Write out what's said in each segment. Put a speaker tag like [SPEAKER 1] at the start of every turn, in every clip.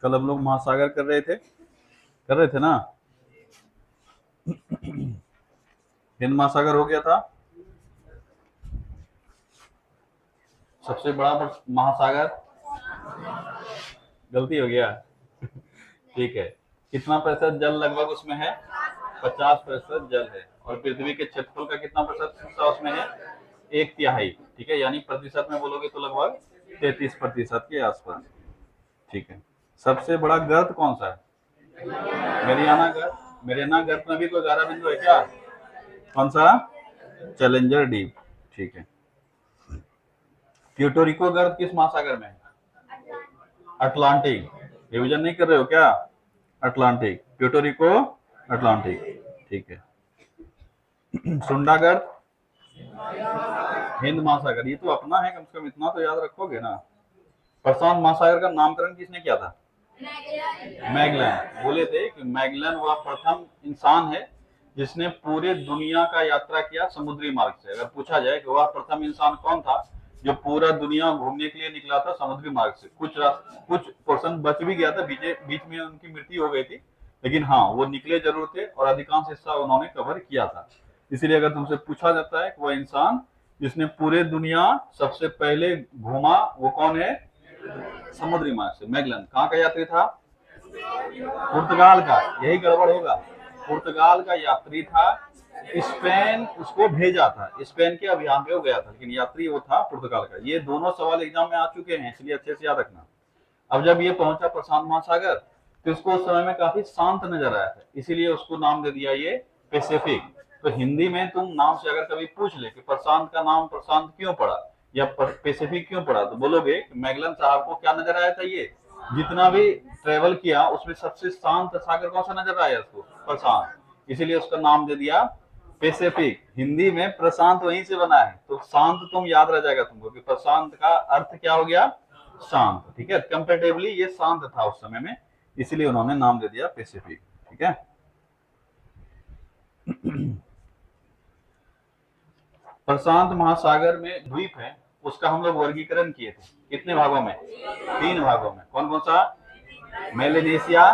[SPEAKER 1] कल हम लोग महासागर कर रहे थे ना। हिंद महासागर हो गया था, सबसे बड़ा महासागर। गलती हो गया। ठीक है, कितना प्रतिशत जल लगभग उसमें है? 50% जल है। और पृथ्वी के क्षेत्रफल का कितना प्रतिशत हिस्सा उसमें है? 1/3। ठीक है, यानी प्रतिशत में बोलोगे तो लगभग 33% के आसपास। ठीक है, सबसे बड़ा गर्त कौन सा है? मेरियाना गर्त। मेरियाना गर्त में भी कोई 11 बिंदु है क्या? कौन सा? Challenger deep. ठीक है, प्यूर्टो गर्त किस महासागर में है? अटलांटिक। रिवीजन नहीं कर रहे हो क्या? Atlantic, Puerto Atlantic. ठीक है। सुंडा गर्त हिंद महासागर। ये तो अपना है, कम से कम इतना तो याद रखोगे ना। प्रशांत महासागर का नामकरण किसने किया था? मैगलन। बोले थे कि मैगलन वह प्रथम इंसान है जिसने पूरे दुनिया का यात्रा किया समुद्री मार्ग से। अगर पूछा जाए कि वह प्रथम इंसान कौन था जो पूरा दुनिया घूमने के लिए निकला था समुद्री मार्ग से, कुछ पोर्शन बच भी गया था, बीच में उनकी मृत्यु हो गई थी, लेकिन हाँ वो निकले जरूर थे और अधिकांश हिस्सा उन्होंने कवर किया था। इसलिए अगर तुमसे पूछा जाता है कि वह इंसान जिसने पूरे दुनिया सबसे पहले घूमा वो कौन है, समुद्री मार्ग से, मैगलन। कहाँ का यात्री था? पुर्तगाल का। यही गड़बड़ होगा, पुर्तगाल का यात्री था। स्पेन उसको भेजा था, स्पेन के अभियान पे वो गया था, लेकिन यात्री वो था पुर्तगाल का। ये दोनों सवाल एग्जाम में आ चुके हैं, इसलिए अच्छे से याद रखना। अब जब ये पहुंचा प्रशांत महासागर तो इसको उस समय में काफी शांत नजर आया था, इसीलिए उसको नाम दे दिया ये पैसिफिक। तो हिंदी में तुम नाम से अगर कभी पूछ ले कि प्रशांत का नाम प्रशांत क्यों पड़ा या पैसिफिक क्यों पड़ा, तो बोलोगे मैगलन साहब को क्या नजर आया था? ये जितना भी ट्रेवल किया उसमें सबसे शांत सागर कौन सा नजर आया उसको? प्रशांत। इसीलिए उसका नाम दे दिया पैसिफिक। हिंदी में प्रशांत वहीं से बना है, तो शांत तुम याद रह जाएगा तुमको कि प्रशांत का अर्थ क्या हो गया? शांत। ठीक है, कंपेरेटिवली ये शांत था उस समय में, इसलिए उन्होंने नाम दे दिया पैसिफिक। ठीक है। प्रशांत महासागर में द्वीप है, उसका हम लोग वर्गीकरण किए थे। कितने भागों में? 3 भागों में। कौन कौन सा? Melanesia,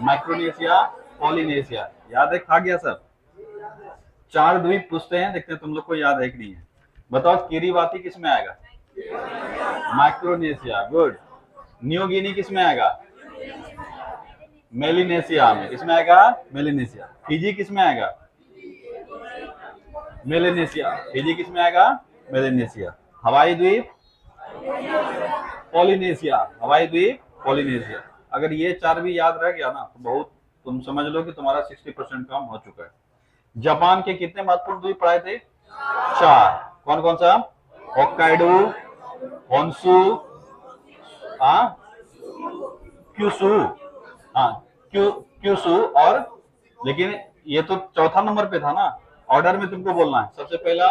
[SPEAKER 1] Micronesia, Polynesia. याद है? खा गया सब। 4 द्वीप पूछते हैं, देखते हैं तुम लोग को याद है कि नहीं है। बताओ किरीबाती किस में आएगा? माइक्रोनेशिया। गुड। न्यू गिनी किस में आएगा? मेलिनेशिया में। किसमें आएगा? मेलिनेशिया। फिजी किस में आएगा? मेलेनेशिया। फिजी किस में आएगा? मेलेनेशिया। हवाई द्वीप? पॉलिनेशिया। हवाई द्वीप पॉलिनेशिया। अगर ये 4 भी याद रह गया ना तो बहुत, तुम समझ लो कि तुम्हारा 60% काम हो चुका है। जापान के कितने महत्वपूर्ण द्वीप पढ़ाए थे? 4। कौन कौन सा? Hokkaido, Honshu, Kyushu, Kyushu. और लेकिन ये तो चौथा नंबर पे था ना, ऑर्डर में तुमको बोलना है। सबसे पहला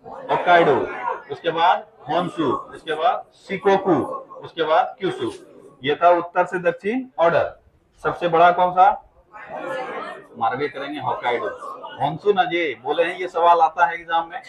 [SPEAKER 1] होक्काइडो, उसके बाद होन्शु, उसके बाद शिकोकु, उसके बाद क्यूशु। ये था उत्तर से दक्षिण ऑर्डर। सबसे बड़ा कौन सा? मार्वे करेंगे होक्काइडो। होन्शु ना जी बोले हैं, ये सवाल आता है एग्जाम में।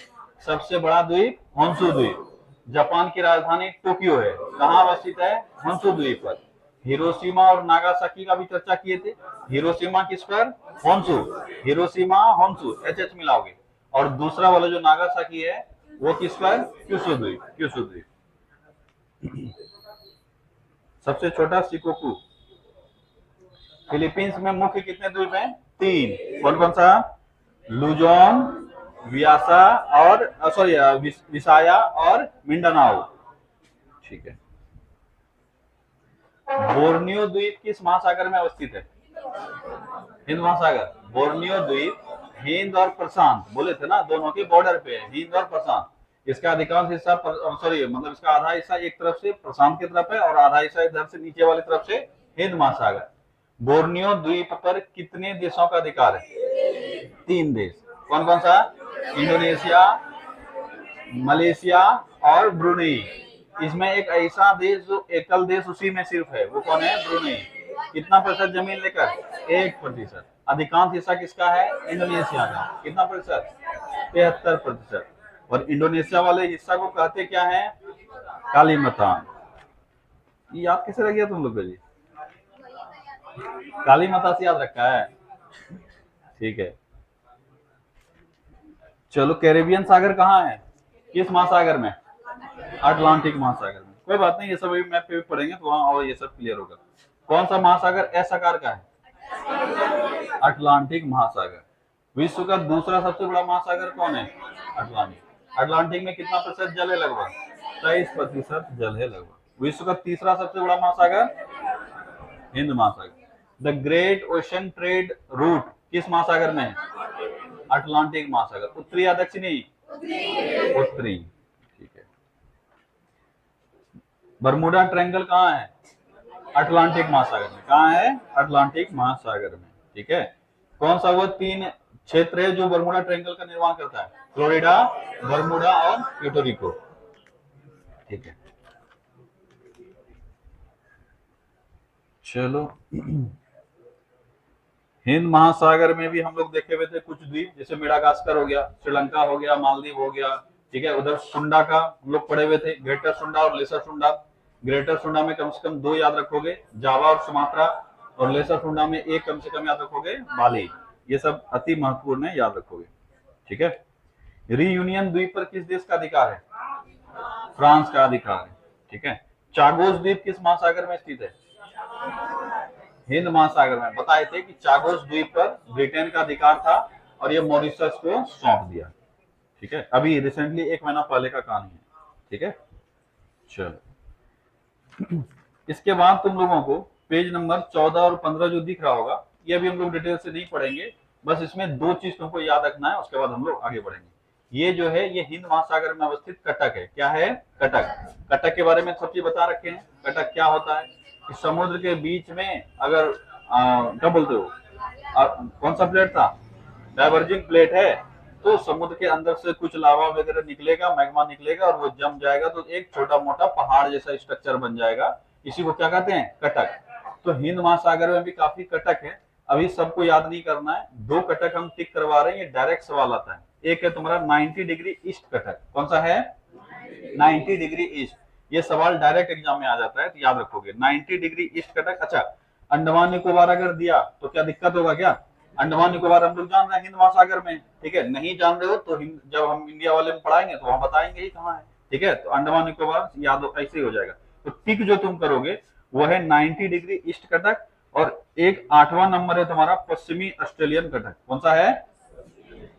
[SPEAKER 1] सबसे बड़ा द्वीप होन्शु द्वीप। जापान की राजधानी टोक्यो है, कहाँ अवस्थित है? होन्शु द्वीप पर। हिरोशिमा और नागासाकी का भी चर्चा किए थे। हिरोशिमा किस पर? होन्शु। हिरोशिमा होन्शु, एच मिलाओगे। और दूसरा वाला जो नागासाकी है वो किस पर? क्यूशु द्वीप। क्यूशु द्वीप। सबसे छोटा शिकोकु। फिलीपींस में मुख्य कितने द्वीप हैं? 3। कौन कौन सा? लुजोन, वियासा और विसाया और मिंडानाओ। ठीक है। बोर्नियो द्वीप किस महासागर में अवस्थित है? हिंद महासागर। बोर्नियो द्वीप हिंद और प्रशांत, बोले थे ना, दोनों के बॉर्डर पे है, हिंद और प्रशांत। इसका अधिकांश हिस्सा मतलब इसका आधा हिस्सा एक तरफ से प्रशांत की तरफ है और आधा हिस्सा इधर से नीचे वाली तरफ से हिंद महासागर। बोर्नियो द्वीप पर कितने देशों का अधिकार है? 3 देश। कौन कौन सा? इंडोनेशिया, मलेशिया और ब्रुनेई। इसमें एक ऐसा देश जो एकल देश उसी में सिर्फ है, वो कौन है? ब्रुनेई। कितना प्रतिशत जमीन लेकर? 1%। अधिकांश हिस्सा किसका है? इंडोनेशिया का। कितना प्रतिशत? 73%। और इंडोनेशिया वाले हिस्सा को कहते क्या है? कालीमतान। याद कैसे रह गया तुम लोग को जी? काली माता से याद रखा है, ठीक है। चलो, कैरेबियन सागर कहाँ है, किस महासागर में, अटलांटिक महासागर में। कोई बात नहीं, ये सब मैप पे भी पढ़ेंगे तो वहां और ये सब क्लियर होगा। कौन सा महासागर एस आकार का है, अटलांटिक महासागर। विश्व का दूसरा सबसे बड़ा महासागर कौन है, अटलांटिक। अटलांटिक में कितना प्रतिशत जल है, लगभग 23% जल है लगभग। विश्व का तीसरा सबसे बड़ा महासागर हिंद महासागर। The great ocean trade route किस महासागर में है, अटलांटिक महासागर। उत्तरी या दक्षिणी, उत्तरी, ठीक है। बरमुडा ट्रायंगल कहाँ है, अटलांटिक महासागर में। कहाँ है, अटलांटिक महासागर में, ठीक है। कौन सा वो 3 क्षेत्र है जो बरमुडा ट्रायंगल का निर्माण करता है, फ्लोरिडा, बरमुडा और प्यूर्टो रिको, ठीक है। चलो, हिंद महासागर में भी हम लोग देखे हुए थे कुछ द्वीप, जैसे मेडागास्कर हो गया, श्रीलंका हो गया, मालदीव हो गया, ठीक है। उधर सुंडा का हम लोग पढ़े हुए थे, ग्रेटर सुंडा और लेसर सुंडा। ग्रेटर सुंडा में कम से कम 2 याद रखोगे, जावा और सुमात्रा, और लेसर सुंडा में 1 कम से कम याद रखोगे, बाली। ये सब अति महत्वपूर्ण है, याद रखोगे, ठीक है। रीयूनियन द्वीप पर किस देश का अधिकार है, फ्रांस का अधिकार है, ठीक है। चागोस द्वीप किस महासागर में स्थित है, हिंद महासागर में। बताए थे कि चागोस द्वीप पर ब्रिटेन का अधिकार था और ये मॉरिशस को सौंप दिया, ठीक है। अभी रिसेंटली 1 महीना पहले का कहानी है, ठीक है। चलो, इसके बाद तुम लोगों को पेज नंबर 14 और 15 जो दिख रहा होगा, ये अभी हम लोग डिटेल से नहीं पढ़ेंगे, बस इसमें 2 चीज तुमको याद रखना है, उसके बाद हम लोग आगे बढ़ेंगे। ये जो है ये हिंद महासागर में अवस्थित कटक है। क्या है, कटक। कटक के बारे में सब चीज बता रखे हैं। कटक क्या होता है, कि समुद्र के बीच में अगर क्या बोलते हो, कौन सा प्लेट था, डाइवर्जिंग प्लेट है, तो समुद्र के अंदर से कुछ लावा वगैरह निकलेगा, मैग्मा निकलेगा और वो जम जाएगा, तो एक छोटा मोटा पहाड़ जैसा स्ट्रक्चर बन जाएगा। इसी को क्या कहते हैं, कटक। तो हिंद महासागर में भी काफी कटक है। अभी सबको याद नहीं करना है, 2 कटक हम टिक करवा रहे हैं, ये डायरेक्ट सवाल आता है। एक है तुम्हारा 90 डिग्री ईस्ट कटक, कौन सा है, 90 डिग्री ईस्ट। ये सवाल डायरेक्ट एग्जाम में आ जाता है, तो याद रखोगे 90 डिग्री ईस्ट कटक। अच्छा, अंडमान निकोबार अगर दिया तो क्या दिक्कत होगा क्या, अंडमान निकोबार हम लोग जान रहे हैं हिंद महासागर में, ठीक है। नहीं जान रहे हो तो जब हम इंडिया वाले में पढ़ाएंगे तो वहां बताएंगे ही कहाँ है, ठीक है। तो अंडमान निकोबार याद ऐसे ही हो जाएगा। तो टिक जो तुम करोगे वो है 90 डिग्री ईस्ट कटक, और एक 8वां नंबर है तुम्हारा पश्चिमी ऑस्ट्रेलियन कटक। कौन सा है,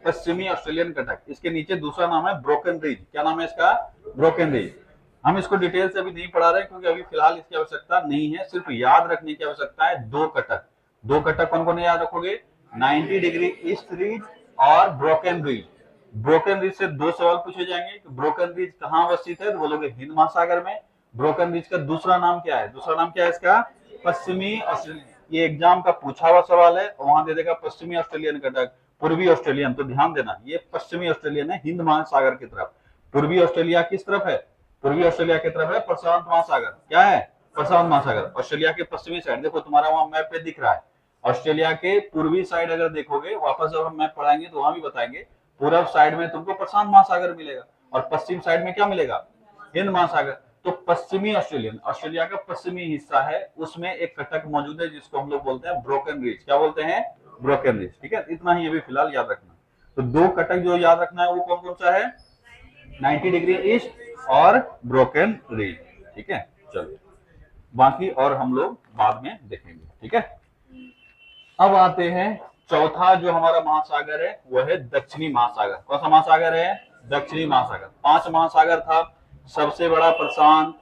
[SPEAKER 1] पश्चिमी ऑस्ट्रेलियन कटक। इसके नीचे दूसरा नाम है ब्रोकन रिज। क्या नाम है इसका, ब्रोकन रिज। हम इसको डिटेल से अभी नहीं पढ़ा रहे क्योंकि अभी फिलहाल इसकी आवश्यकता नहीं है, सिर्फ याद रखने की आवश्यकता है 2 कटक। 2 कटक कौन कौन याद रखोगे, 90 डिग्री ईस्ट रिज और ब्रोकन रिज। ब्रोकन रिज से 2 सवाल पूछे जाएंगे कि ब्रोकन रिज कहाँ अवस्थित है, तो बोलोगे हिंद महासागर में। ब्रोकन रिज का दूसरा नाम क्या है, दूसरा नाम क्या है इसका, पश्चिमी ऑस्ट्रेलियन। ये एग्जाम का पूछा हुआ सवाल है, वहां दे देगा पश्चिमी ऑस्ट्रेलियन कटक, पूर्वी ऑस्ट्रेलियन। तो ध्यान देना, ये पश्चिमी ऑस्ट्रेलियन है, हिंद महासागर की तरफ। पूर्वी ऑस्ट्रेलिया किस तरफ है, पूर्वी ऑस्ट्रेलिया की तरफ है प्रशांत महासागर। क्या है, प्रशांत महासागर। ऑस्ट्रेलिया के पश्चिमी साइड देखो, तुम्हारा वहां मैप पे दिख रहा है। ऑस्ट्रेलिया के पूर्वी साइड अगर देखोगे, वापस जब हम मैप पढ़ाएंगे तो वहां भी बताएंगे, पूर्व साइड में तुमको प्रशांत महासागर मिलेगा और पश्चिम साइड में क्या मिलेगा, हिंद महासागर। तो पश्चिमी ऑस्ट्रेलियन, ऑस्ट्रेलिया का पश्चिमी हिस्सा है, उसमें एक कटक मौजूद है जिसको हम लोग बोलते हैं ब्रोकन रिज। क्या बोलते हैं, ब्रोकन रिज, ठीक है। इतना ही अभी फिलहाल याद रखना। तो 2 कटक जो याद रखना है वो कौन कौन सा है, 90 डिग्री ईस्ट और ब्रोकन रिज, ठीक है। चलो, बाकी और हम लोग बाद में देखेंगे, ठीक है। अब आते हैं चौथा जो हमारा महासागर है वो है दक्षिणी महासागर। कौन सा महासागर है, दक्षिणी महासागर। 5 महासागर था, सबसे बड़ा प्रशांत,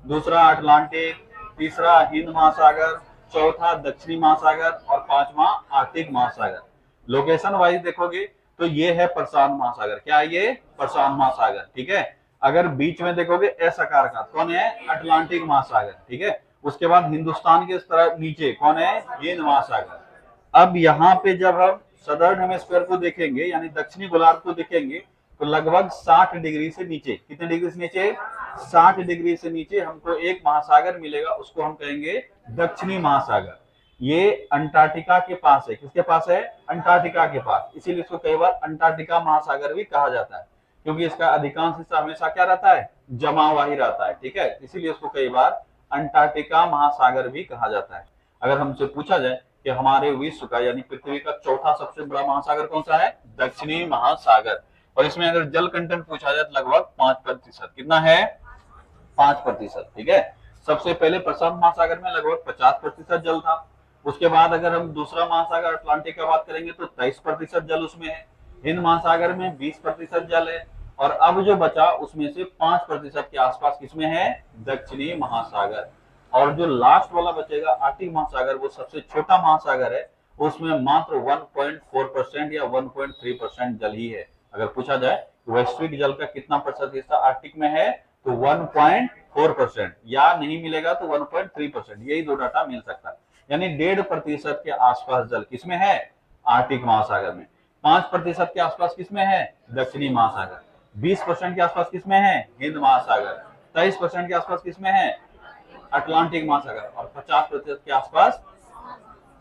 [SPEAKER 1] दूसरा अटलांटिक, तीसरा हिंद महासागर, चौथा दक्षिणी महासागर और 5वां आर्कटिक महासागर। लोकेशन वाइज देखोगे तो ये है प्रशांत महासागर। क्या है ये, प्रशांत महासागर, ठीक है। अगर बीच में देखोगे एस आकार का, कौन है, अटलांटिक महासागर, ठीक है। उसके बाद हिंदुस्तान के तरफ नीचे कौन है, हिंद महासागर। अब यहाँ पे जब हम सदर्न हेमिस्फीयर को देखेंगे, यानी दक्षिणी गोलार्ध को देखेंगे, तो लगभग 60 डिग्री से नीचे, कितने डिग्री से नीचे, 60 डिग्री से नीचे हमको एक महासागर मिलेगा, उसको हम कहेंगे दक्षिणी महासागर। ये अंटार्कटिका के पास है। किसके पास है, अंटार्कटिका के पास। इसीलिए इसको कई बार अंटार्कटिका महासागर भी कहा जाता है, क्योंकि इसका अधिकांश हिस्सा हमेशा क्या रहता है, जमा हुआ ही रहता है, ठीक है। इसीलिए इसको कई बार अंटार्कटिका महासागर भी कहा जाता है। अगर हमसे पूछा जाए कि हमारे विश्व का यानी पृथ्वी का चौथा सबसे बड़ा महासागर कौन सा है, दक्षिणी महासागर। और इसमें अगर जल कंटेंट पूछा जाए तो लगभग 5%। कितना है, 5%। ठीक है, सबसे पहले प्रशांत महासागर में लगभग 50% जल था। उसके बाद अगर हम दूसरा महासागर अटलांटिक का बात करेंगे तो 23% जल उसमें है। हिंद महासागर में 20% जल है। और अब जो बचा उसमें से 5% के आसपास किसमें है, दक्षिणी महासागर। और जो लास्ट वाला बचेगा आर्कटिक महासागर, वो सबसे छोटा महासागर है, उसमें मात्र 1.4% या 1.3% जल ही है। अगर पूछा जाए वैश्विक जल का कितना प्रतिशत हिस्सा आर्कटिक में है तो 1.4%, या नहीं मिलेगा तो 1.3%, यही दो डाटा मिल सकता है। यानी 1.5% के आसपास जल किसमें है, आर्कटिक महासागर में। 5% के आसपास किसमें है, दक्षिणी महासागर। 20% के आसपास किसमें है, हिंद महासागर। 23% के आसपास किसमें है, अटलांटिक महासागर। और 50% के आसपास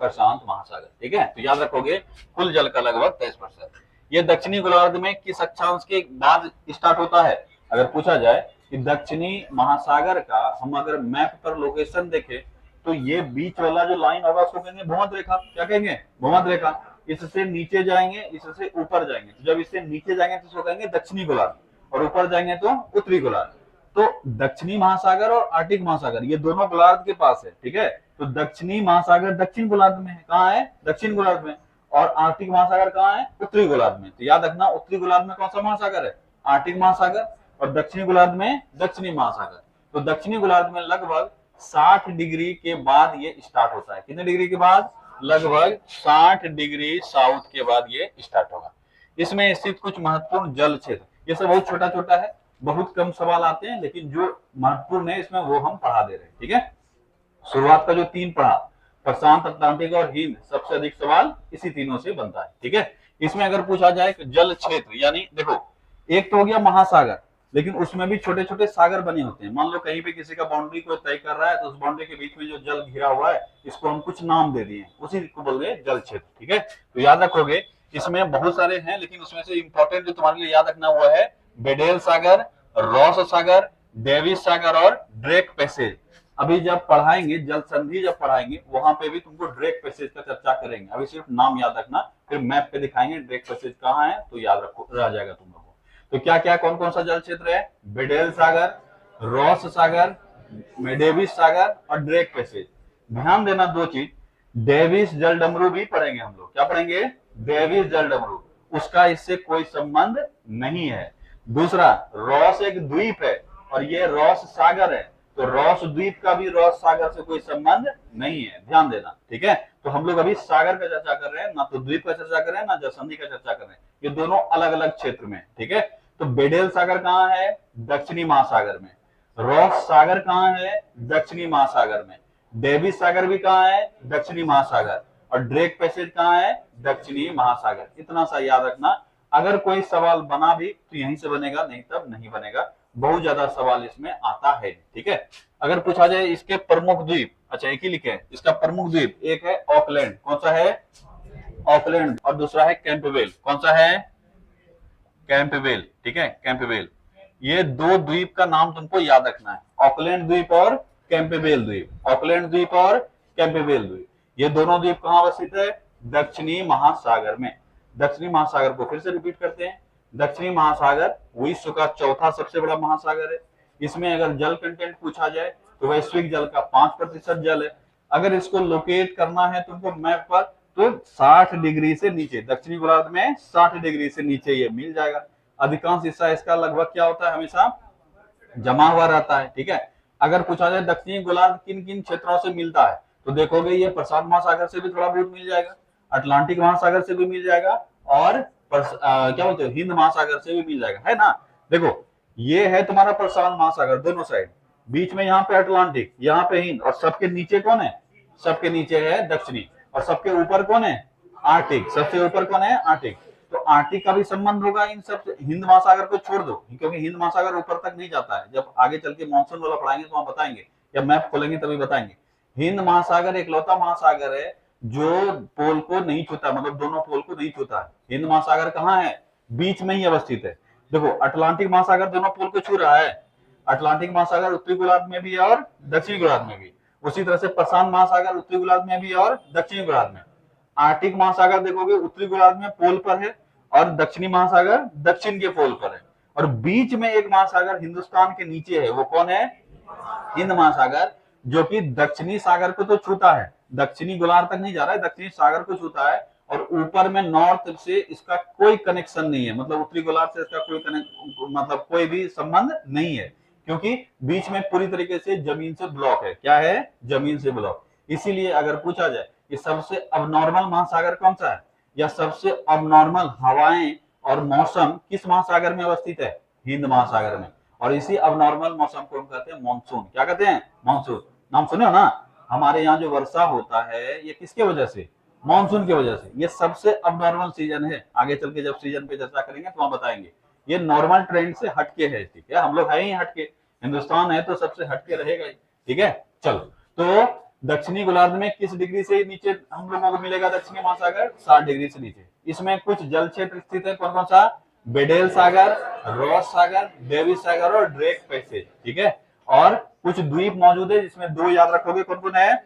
[SPEAKER 1] प्रशांत महासागर। ठीक है, तो याद रखोगे कुल जल का लगभग 23%। ये दक्षिणी गोलार्ध में किस अक्षांश के बाद स्टार्ट होता है। अगर पूछा जाए कि दक्षिणी महासागर का हम अगर मैप पर लोकेशन देखें तो ये बीच वाला जो लाइन होगा उसको कहेंगे भूमध्य रेखा। क्या कहेंगे, भूमध्य रेखा। इससे नीचे जाएंगे, इससे ऊपर जाएंगे, तो जब इससे नीचे जाएंगे तो इसको कहेंगे दक्षिणी गोलार्ध, और ऊपर जाएंगे तो उत्तरी गोलार्ध। तो दक्षिणी महासागर और आर्कटिक महासागर ये दोनों गोलार्ध के पास है। ठीक है, तो दक्षिणी महासागर दक्षिण गोलार्ध में है। कहाँ है, दक्षिण गोलार्ध में। और आर्कटिक महासागर कहाँ है, उत्तरी गोलार्ध में। तो याद रखना उत्तरी गोलार्ध में कौन सा महासागर है, आर्कटिक महासागर, और दक्षिणी गोलार्ध में दक्षिणी महासागर। तो दक्षिणी गोलार्ध में लगभग 60 डिग्री के बाद ये स्टार्ट होता है। कितने डिग्री के बाद, लगभग 60 डिग्री साउथ के बाद ये स्टार्ट होगा। इसमें स्थित कुछ महत्वपूर्ण जल क्षेत्र, ये सब बहुत छोटा छोटा है, बहुत कम सवाल आते हैं, लेकिन जो महत्वपूर्ण है इसमें वो हम पढ़ा दे रहे हैं। ठीक है, शुरुआत का जो 3 पढ़ा, प्रशांत, अटलांटिक और हिंद, सबसे अधिक सवाल इसी तीनों से बनता है। ठीक है, इसमें अगर पूछा जाए कि जल क्षेत्र, यानी देखो एक तो हो गया महासागर, लेकिन उसमें भी छोटे छोटे सागर बने होते हैं। मान लो कहीं पे किसी का बाउंड्री को तय कर रहा है, तो उस बाउंड्री के बीच में जो जल घिरा हुआ है इसको हम कुछ नाम दे दिए, उसी को बोल रहे जल क्षेत्र। ठीक है, तो याद रखोगे इसमें बहुत सारे हैं, लेकिन उसमें से इंपॉर्टेंट जो तुम्हारे लिए याद रखना हुआ है बेडेल सागर, रॉस सागर, डेविस सागर और ड्रेक पैसेज। अभी जब पढ़ाएंगे जल संधि, जब पढ़ाएंगे वहां पे भी तुमको ड्रेक पैसेज का चर्चा करेंगे। अभी सिर्फ नाम याद रखना, फिर मैप पे दिखाएंगे ड्रेक पैसेज कहाँ है, तो याद रखो, रह जाएगा तुम लोगों को। तो क्या क्या कौन कौन सा जल क्षेत्र है, बेडेल सागर, रॉस सागर, डेविस सागर और ड्रेक पैसेज। ध्यान देना दो चीज, डेविस जल डमरू भी पढ़ेंगे हम लोग। क्या पढ़ेंगे, डेविस जल डमरू, उसका इससे कोई संबंध नहीं है। दूसरा, रॉस एक द्वीप है और ये रॉस सागर है, तो रॉस द्वीप का भी रॉस सागर से कोई संबंध नहीं है, ध्यान देना। ठीक है, तो हम लोग अभी सागर का चर्चा कर रहे हैं, ना तो द्वीप का चर्चा कर रहे हैं, ना जलसंधि का चर्चा कर रहे हैं, ये दोनों अलग अलग क्षेत्र में। ठीक है, तो बेडेल सागर कहाँ है, दक्षिणी महासागर में। रॉस सागर कहाँ है, दक्षिणी महासागर में। डेविस सागर भी कहाँ है, दक्षिणी महासागर। और ड्रेक पैसेज कहाँ है, दक्षिणी महासागर। इतना सा याद रखना, अगर कोई सवाल बना भी तो यहीं से बनेगा, नहीं तब नहीं बनेगा। बहुत ज्यादा सवाल इसमें आता है। ठीक है, अगर पूछा जाए इसके प्रमुख द्वीप, अच्छा एक ही लिखे, इसका प्रमुख द्वीप एक है ऑकलैंड, कौन सा है, ऑकलैंड, और दूसरा है कैंपबेल, कौन सा है, कैंपबेल। ठीक है, कैंपबेल। ये दो द्वीप का नाम तुमको याद रखना है, ऑकलैंड द्वीप और कैंपबेल द्वीप। ऑकलैंड द्वीप और कैंपबेल द्वीप, ये दोनों द्वीप कहाँ अवस्थित है, दक्षिणी महासागर में। दक्षिणी महासागर को फिर से रिपीट करते हैं, दक्षिणी महासागर विश्व का चौथा सबसे बड़ा महासागर है। इसमें अगर जल कंटेंट पूछा जाए तो वैश्विक जल का 5% जल है। अगर इसको लोकेट करना है तुमको मैप पर तो 60 डिग्री से नीचे, दक्षिणी गोलार्ध में 60 डिग्री से नीचे ये मिल जाएगा। अधिकांश हिस्सा इसका लगभग क्या होता है, हमेशा जमा हुआ रहता है। ठीक है, अगर पूछा जाए दक्षिणी गोलार्ध किन किन क्षेत्रों से मिलता है तो देखोगे ये प्रशांत महासागर से भी थोड़ा बहुत मिल जाएगा, अटलांटिक महासागर से भी मिल जाएगा, और क्या बोलते हो, हिंद महासागर से भी मिल जाएगा, है ना। देखो ये है तुम्हारा प्रशांत महासागर दोनों साइड, बीच में यहाँ पे अटलांटिक, यहाँ पे हिंद, और सबके नीचे कौन है, सबके नीचे है दक्षिणी, और सबके ऊपर कौन है, आर्टिक, सबसे ऊपर कौन है, आर्टिक। तो आर्टिक का भी संबंध होगा इन सब से। हिंद महासागर को छोड़ दो, क्योंकि हिंद महासागर ऊपर तक नहीं जाता है, जब आगे चल के मानसून वाला पढ़ाएंगे तो वहां बताएंगे, या मैप खोलेंगे तभी बताएंगे। हिंद महासागर एकलौता महासागर है जो पोल को नहीं छूता, मतलब दोनों पोल को नहीं छूता है। हिंद महासागर कहाँ है, बीच में ही अवस्थित है। देखो अटलांटिक महासागर दोनों पोल को छू रहा है, अटलांटिक महासागर उत्तरी गोलार्ध में भी और दक्षिणी गोलार्ध में भी, उसी तरह से प्रशांत महासागर उत्तरी गोलार्ध में भी और दक्षिणी गोलार्ध में। आर्कटिक महासागर देखोगे उत्तरी गोलार्ध में पोल पर है और दक्षिणी महासागर दक्षिण के पोल पर है, और बीच में एक महासागर हिंदुस्तान के नीचे है, वो कौन है? हिंद महासागर, जो कि दक्षिणी सागर को तो छूता है, दक्षिणी गोलार्ध तक नहीं जा रहा है, दक्षिणी सागर को छूता है, और ऊपर में नॉर्थ से इसका कोई कनेक्शन नहीं है, मतलब उत्तरी गोलार्ध से इसका कोई मतलब कोई भी संबंध नहीं है, क्योंकि बीच में पूरी तरीके से जमीन से ब्लॉक है। क्या है? जमीन से ब्लॉक। इसीलिए अगर पूछा जाए कि सबसे अबनॉर्मल महासागर कौन सा है, या सबसे अबनॉर्मल हवाएं और मौसम किस महासागर में अवस्थित है? हिंद महासागर में। और इसी अबनॉर्मल मौसम को हम कहते हैं मानसून। क्या कहते हैं? मानसून। नाम सुने हो ना? हमारे यहाँ जो वर्षा होता है ये किसके वजह से? मानसून की वजह से। ये सबसे अबनॉर्मल सीजन है, आगे चल के जब सीजन पे चर्चा करेंगे तो वहां बताएंगे। ये नॉर्मल ट्रेंड से हटके है, ठीक है? हम लोग है ही हटके, हिंदुस्तान है तो सबसे हटके रहेगा ही, ठीक है? चलो, तो दक्षिणी गोलार्ध में किस डिग्री से नीचे हम लोगों को मिलेगा दक्षिणी महासागर? 60 डिग्री से नीचे। इसमें कुछ जल क्षेत्र स्थित है, कौन कौन सा? बेडेल सागर, रॉस सागर, डेविस सागर और ड्रेक पैसेज, ठीक है? और कुछ द्वीप मौजूद है, जिसमें दो याद रखोगे, कौन कौन है?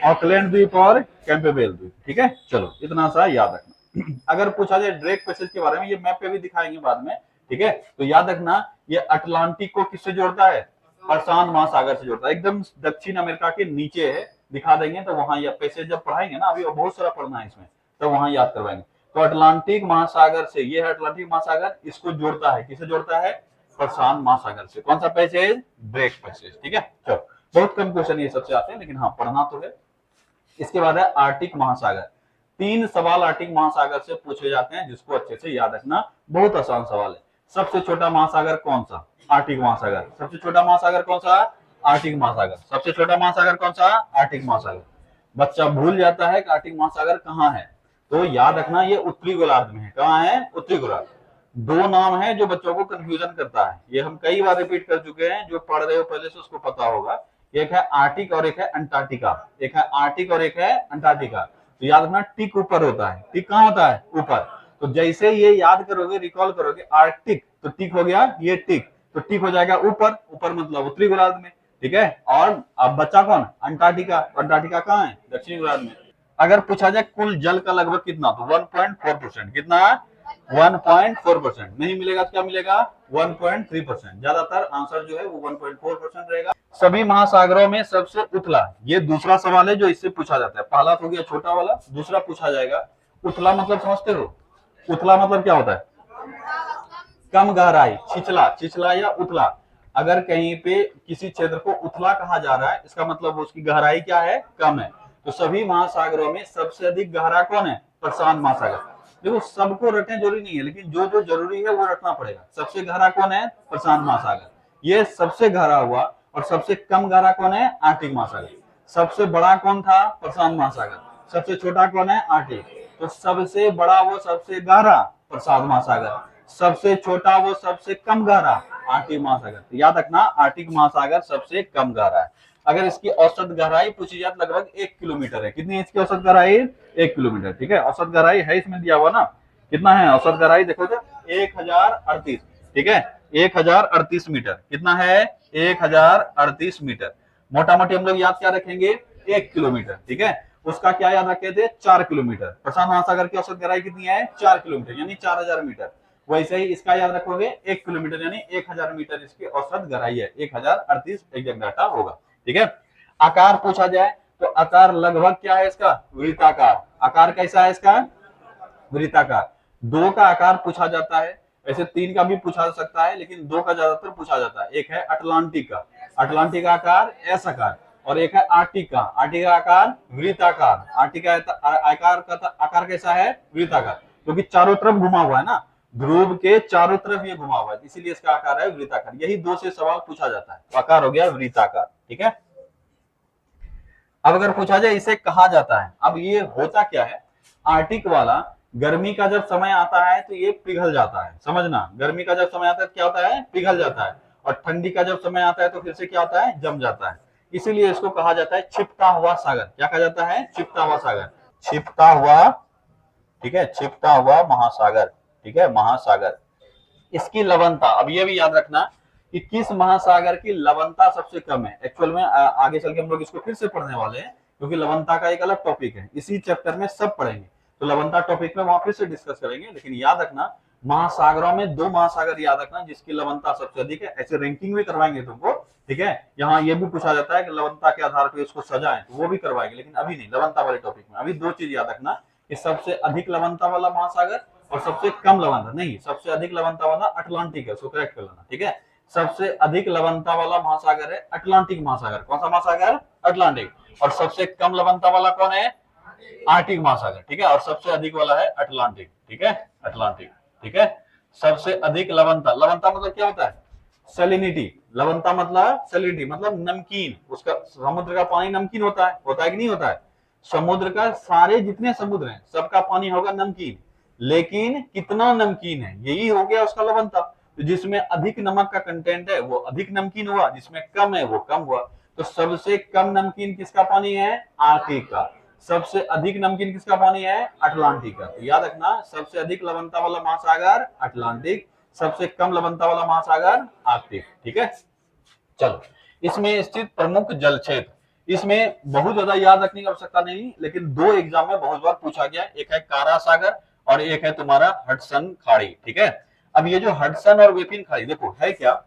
[SPEAKER 1] ऑकलैंड द्वीप और कैंपेबेल द्वीप, ठीक है? चलो, इतना सा याद रखना। अगर पूछा जाए ड्रेक पैसेज के बारे में, ये मैप पे भी दिखाएंगे बाद में, ठीक है? तो याद रखना, ये अटलांटिक को किससे जोड़ता है? प्रशांत महासागर से जोड़ता है। एकदम दक्षिण अमेरिका के नीचे है, दिखा देंगे तो वहां यह पैसेज जब पढ़ाएंगे ना, अभी बहुत सारा पढ़ना है इसमें, तो वहां याद करवाएंगे। तो अटलांटिक महासागर से, ये है अटलांटिक महासागर, इसको जोड़ता है, किसे जोड़ता है? प्रशांत महासागर से। कौन सा पैसेज? ड्रेक पैसेज, ठीक है? चलो, बहुत कम क्वेश्चन ये सबसे आते हैं, लेकिन हाँ पढ़ना तो है। इसके बाद है आर्कटिक महासागर। 3 सवाल आर्कटिक महासागर से पूछे जाते हैं, जिसको अच्छे से याद रखना, बहुत आसान सवाल है। सबसे छोटा महासागर कौन सा? आर्कटिक महासागर। सबसे छोटा महासागर कौन सा? आर्कटिक महासागर। सबसे छोटा महासागर कौन सा? आर्कटिक महासागर। बच्चा भूल जाता है कि आर्कटिक महासागर कहाँ है, तो याद रखना ये उत्तरी गोलार्ध में है। कहाँ है? उत्तरी गोलार्ध। 2 नाम है जो बच्चों को कंफ्यूजन करता है, ये हम कई बार रिपीट कर चुके हैं, जो पढ़ रहे हो पहले से उसको पता होगा। एक है आर्टिक और एक है अंटार्कटिका। एक है आर्टिक और एक है अंटार्कटिका। तो याद रखना, टिक ऊपर होता है। टिक कहाँ होता है? ऊपर। तो जैसे ये याद करोगे, रिकॉल करोगे, आर्कटिक तो टिक हो गया, ये टिक तो टिक हो जाएगा ऊपर। ऊपर मतलब उत्तरी गोलार्ध में, ठीक है? और अब बच्चा कौन? अंटार्कटिका। अंटार्कटिका कहाँ है? दक्षिणी गोलार्ध में। अगर पूछा जाए कुल जल का लगभग कितना, तो 1.4%। कितना? 1.4%। नहीं मिलेगा तो क्या मिलेगा? 1.3%। ज्यादातर आंसर जो है वो 1.4% रहेगा। सभी महासागरों में सबसे उथला, ये दूसरा सवाल है जो इससे पूछा जाता है। पहला तो हो गया छोटा वाला, दूसरा पूछा जाएगा उथला मतलब समझते हो? उथला मतलब क्या होता है? कम गहराई, छिछला, छिछला या उथला। अगर कहीं पे किसी क्षेत्र को उथला कहा जा रहा है, इसका मतलब उसकी गहराई क्या है? कम है। तो सभी महासागरों में सबसे अधिक गहरा कौन है? प्रशांत महासागर। देखो, सबको रटने जरूरी नहीं है, लेकिन जो जो जरूरी है वो रटना पड़ेगा। सबसे गहरा कौन है? प्रशांत महासागर, ये सबसे गहरा हुआ। और सबसे कम गहरा कौन है? आर्कटिक महासागर। सबसे बड़ा कौन था? प्रशांत महासागर। सबसे छोटा कौन है? आर्कटिक। तो सबसे बड़ा वो सबसे गहरा प्रशांत महासागर, सबसे छोटा वो सबसे कम गहरा आर्कटिक महासागर। तो याद रखना, आर्कटिक महासागर सबसे कम गहरा है। अगर इसकी औसत गहराई पूछी जाए, लगभग 1 किलोमीटर है। कितनी है इसकी औसत गहराई? 1 किलोमीटर, ठीक है? औसत गहराई है इसमें दिया हुआ ना, कितना है औसत गहराई? देखो तो 1038, ठीक है? 1038 मीटर। कितना है? 1038 मीटर। मोटा मोटी हम लोग याद क्या रखेंगे? 1 किलोमीटर, ठीक है? उसका क्या याद रखे थे? 4 किलोमीटर। प्रशांत महासागर की औसत गहराई कितनी है? 4 किलोमीटर, यानी 4000 मीटर। वैसे ही इसका याद रखोगे 1 किलोमीटर, यानी 1000 मीटर इसकी औसत गहराई है। 1038 एग्जैक्ट डाटा होगा, ठीक है? आकार पूछा जाए तो आकार लगभग क्या है इसका? वृत्ताकार। आकार कैसा है इसका? वृत्ताकार। 2 का आकार पूछा जाता है, ऐसे 3 का भी पूछा जा सकता है, लेकिन 2 का ज्यादातर पूछा जाता है। एक है अटलांटिक का, अटलांटिक का आकार एस आकार, और एक है आर्टिक का, आर्टिक का आकार वृत्ताकार। आर्टिक का आकार कैसा है? वृत्ताकार, क्योंकि चारों तरफ घुमा हुआ है ना, ध्रुव के चारों तरफ ये घुमा हुआ है, इसीलिए इसका आकार है वृत्ताकार। यही 2 से सवाल पूछा जाता है, तो आकार हो गया वृत्ताकार, ठीक है? अब अगर पूछा जाए इसे कहा जाता है, अब ये होता क्या है? आर्टिक वाला गर्मी का जब समय आता है तो ये पिघल जाता है, समझना। गर्मी का जब समय आता है तो क्या होता है? पिघल जाता है। और ठंडी का जब समय आता है तो फिर से क्या होता है? जम जाता है। इसीलिए इसको कहा जाता है छिपता हुआ सागर। क्या कहा जाता है? छिपता हुआ सागर, छिपता हुआ, ठीक है? छिपता हुआ महासागर, ठीक है? महासागर। इसकी लवणता, अब ये भी याद रखना, कि किस महासागर की लवणता सबसे कम है। एक्चुअल में आगे चल के हम लोग इसको फिर से पढ़ने वाले हैं, क्योंकि लवणता का एक अलग टॉपिक है, इसी चैप्टर में सब पढ़ेंगे, तो लवणता टॉपिक में वहां फिर से डिस्कस करेंगे। लेकिन याद रखना, महासागरों में 2 महासागर याद रखना जिसकी लवणता सबसे अधिक है। ऐसे रैंकिंग भी करवाएंगे तुमको, ठीक है। यहाँ ये भी पूछा जाता है कि लवणता के आधार पर इसको सजाएं, तो वो भी करवाएंगे, लेकिन अभी नहीं, लवणता वाले टॉपिक में। अभी 2 चीज याद रखना कि सबसे अधिक लवणता वाला महासागर और सबसे कम लवणता, नहीं, सबसे अधिक लवणता वाला अटलांटिक है, उसको करेक्ट कर लेना, ठीक है। सबसे अधिक लवणता वाला महासागर है अटलांटिक महासागर। कौन सा महासागर? अटलांटिक। और सबसे कम लवणता वाला कौन है? आर्टिक महासागर, ठीक है। और सबसे अधिक वाला है अटलांटिक, ठीक है, अटलांटिक, ठीक है। सबसे अधिक लवणता, लवणता मतलब क्या होता है? सैलिनिटी। लवणता मतलब सैलिनिटी, मतलब नमकीन। उसका समुद्र का पानी नमकीन होता है कि नहीं होता है? समुद्र का सारे जितने समुद्र हैं सबका पानी होगा नमकीन, लेकिन कितना नमकीन है, यही हो गया उसका लवणता। तो जिसमें अधिक नमक का कंटेंट है वो अधिक नमकीन हुआ, जिसमें कम है वो कम हुआ। तो सबसे कम नमकीन किसका पानी है? आर्कटिक का। सबसे अधिक नमकीन किसका पानी है? अटलांटिक का। तो याद रखना, सबसे अधिक लवणता वाला महासागर अटलांटिक, सबसे कम लवणता वाला महासागर आर्कटिक, ठीक है। चलो, इसमें स्थित प्रमुख जल क्षेत्र, इसमें बहुत ज्यादा याद रखने की आवश्यकता नहीं, लेकिन 2 एग्जाम में बहुत बार पूछा गया। एक है कारा सागर और एक है तुम्हारा हडसन खाड़ी, ठीक है। अब ये जो हडसन और वेपिन खाड़ी, देखो है क्या,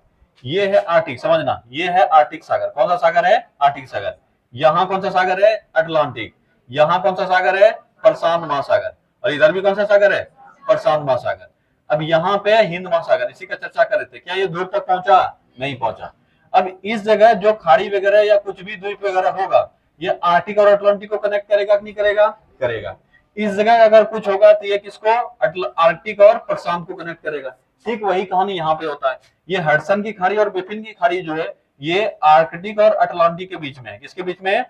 [SPEAKER 1] ये है आर्टिक, समझना, ये है आर्टिक सागर। कौन सा सागर है? आर्टिक सागर। यहाँ कौन सा सागर है? अटलांटिक। यहाँ कौन सा सागर है? प्रशांत महासागर। और इधर भी कौन सा सागर है? प्रशांत महासागर। अब यहाँ पे हिंद महासागर, इसी का चर्चा कर रहे थे। क्या ये दूर तक पहुंचा? नहीं पहुंचा। अब इस जगह जो खाड़ी वगैरह या कुछ भी द्वीप वगैरह होगा, ये आर्टिक और अटलांटिक को कनेक्ट करेगा कि नहीं करेगा? करेगा। इस जगह अगर कुछ होगा तो ये किसको? आर्कटिक और प्रशांत को कनेक्ट करेगा। ठीक वही कहानी यहाँ पे होता है। ये हडसन की खाड़ी और बिफिन की खाड़ी जो है, ये आर्कटिक और अटलांटिक के बीच में है। किसके बीच में?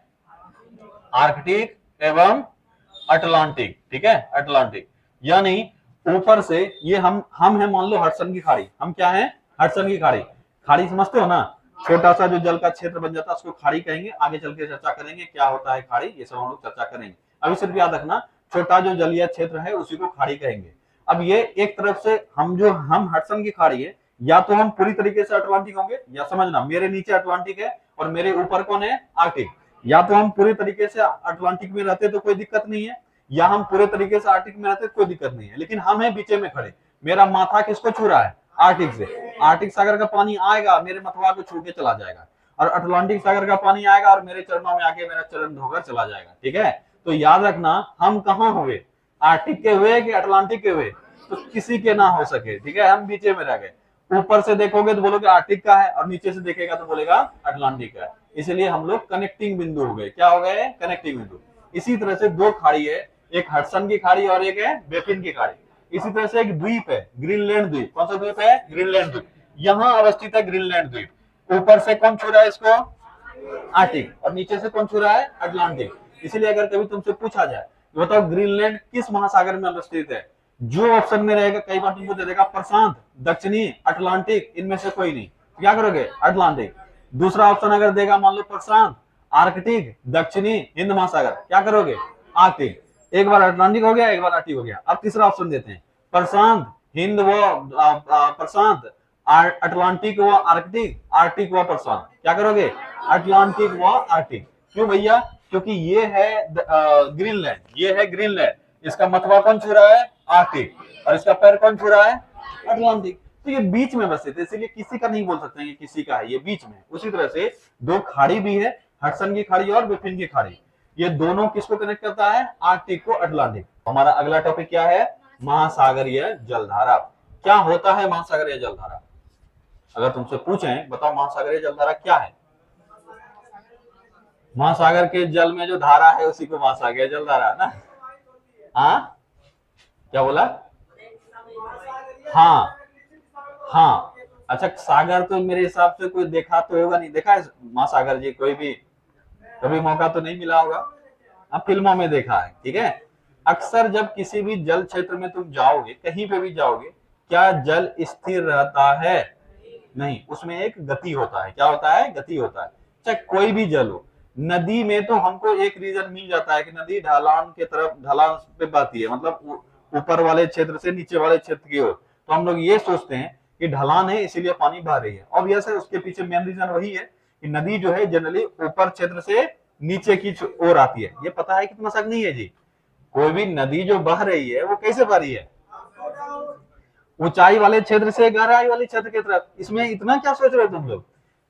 [SPEAKER 1] आर्कटिक एवं अटलांटिक, ठीक है, अटलांटिक। यानी ऊपर से ये हम है, मान लो हडसन की खाड़ी, हम क्या है? हडसन की खाड़ी। खाड़ी समझते हो ना? छोटा सा जो जल का क्षेत्र बन जाता है उसको खाड़ी कहेंगे। आगे चल के चर्चा करेंगे क्या होता है खाड़ी, ये सब हम लोग चर्चा करेंगे। अभी सिर्फ याद रखना, छोटा जो जलीय क्षेत्र है उसी को खाड़ी कहेंगे। अब ये एक तरफ से हम हडसन की खाड़ी है, या तो हम पूरी तरीके से अटलांटिक होंगे, या समझना मेरे नीचे अटलांटिक है और मेरे ऊपर कौन है? आर्कटिक। या तो हम पूरे तरीके से अटलांटिक में रहते तो कोई दिक्कत नहीं है, या हम पूरे तरीके से आर्कटिक में रहते तो कोई दिक्कत नहीं है, लेकिन हम है बीचे में खड़े। मेरा माथा किसको छू रहा है? आर्कटिक से। आर्कटिक सागर का पानी आएगा मेरे मथवा को छू के चला जाएगा, और अटलांटिक सागर का पानी आएगा और मेरे चरणों में आके मेरा चरण धोकर चला जाएगा, ठीक है। तो याद रखना, हम कहाँ हुए? आर्कटिक के हुए कि अटलांटिक के हुए? तो किसी के ना हो सके, ठीक है, हम बीचे में रह गए। ऊपर से देखोगे तो बोलोगे आर्कटिक का है, और नीचे से देखेगा तो बोलेगा अटलांटिक का है। इसलिए हम लोग कनेक्टिंग बिंदु हो गए। क्या हो गए? कनेक्टिंग बिंदु। इसी तरह से 2 खाड़ी है, एक हडसन की खाड़ी और एक है बेफिन की खाड़ी। इसी तरह से एक द्वीप है, ग्रीनलैंड द्वीप। कौन सा द्वीप है? ग्रीनलैंड द्वीप। यहाँ अवस्थित है ग्रीनलैंड द्वीप। ऊपर से कौन छू रहा है इसको? आर्कटिक। और नीचे से कौन छू रहा है? अटलांटिक। इसलिए अगर कभी तुमसे पूछा जाए बताओ ग्रीनलैंड किस महासागर में अवस्थित है, जो ऑप्शन में रहेगा कई बार तुमको दे देगा प्रशांत, दक्षिणी, अटलांटिक, इनमें से कोई नहीं। क्या करोगे? अटलांटिक। दूसरा ऑप्शन अगर देगा मान लो प्रशांत, आर्कटिक, दक्षिणी, हिंद महासागर, क्या करोगे? आर्कटिक। एक बार अटलांटिक हो गया, एक बार आर्कटिक हो गया। अब तीसरा ऑप्शन देते हैं, प्रशांत, हिंद व प्रशांत, अटलांटिक व आर्कटिक, आर्कटिक व प्रशांत। क्या करोगे? अटलांटिक व आर्कटिक। क्यों भैया? क्योंकि ये है ग्रीनलैंड, ये है ग्रीनलैंड। इसका मथवा कौन छू रहा है? आर्कटिक। और इसका पैर कौन छू रहा है? अटलांटिक। तो ये बीच में बसे थे, इसलिए किसी का नहीं बोल सकते हैं कि किसी का है, ये बीच में। उसी तरह से 2 खाड़ी भी है, हडसन की खाड़ी और बिफिन की खाड़ी। ये दोनों किसको कनेक्ट करता है? आर्कटिक को अटलांटिक। हमारा अगला टॉपिक क्या है? महासागरीय जलधारा। क्या होता है महासागरीय जलधारा? अगर तुमसे पूछें बताओ महासागरीय जलधारा क्या है? महासागर के जल में जो धारा है उसी को महासागरीय जलधारा है ना। हाँ, क्या बोला? हाँ हाँ, अच्छा, सागर तो मेरे हिसाब से कोई देखा तो होगा नहीं, देखा है महासागर जी कोई भी? कभी मौका तो नहीं मिला होगा, आप फिल्मों में देखा है, ठीक है। अक्सर जब किसी भी जल क्षेत्र में तुम जाओगे, कहीं पे भी जाओगे, क्या जल स्थिर रहता है? नहीं, उसमें एक गति होता है। क्या होता है? गति होता है। चाहे कोई भी जल हो, नदी में तो हमको एक रीजन मिल जाता है कि नदी ढलान के तरफ, ढलान पे बहती है, मतलब ऊपर वाले क्षेत्र से नीचे वाले क्षेत्र की ओर। तो हम लोग ये सोचते हैं कि ढलान है इसीलिए पानी बह रही है। ऑब्वियस है, उसके पीछे मेन रीजन वही है कि नदी जो है जनरली ऊपर क्षेत्र से नीचे की ओर आती है। ये पता है कितना शक नहीं है जी, कोई भी नदी जो बह रही है वो कैसे बह रही है, ऊंचाई वाले क्षेत्र से गहराई वाले क्षेत्र की तरफ। इसमें इतना क्या सोच रहे हो तुम लोग,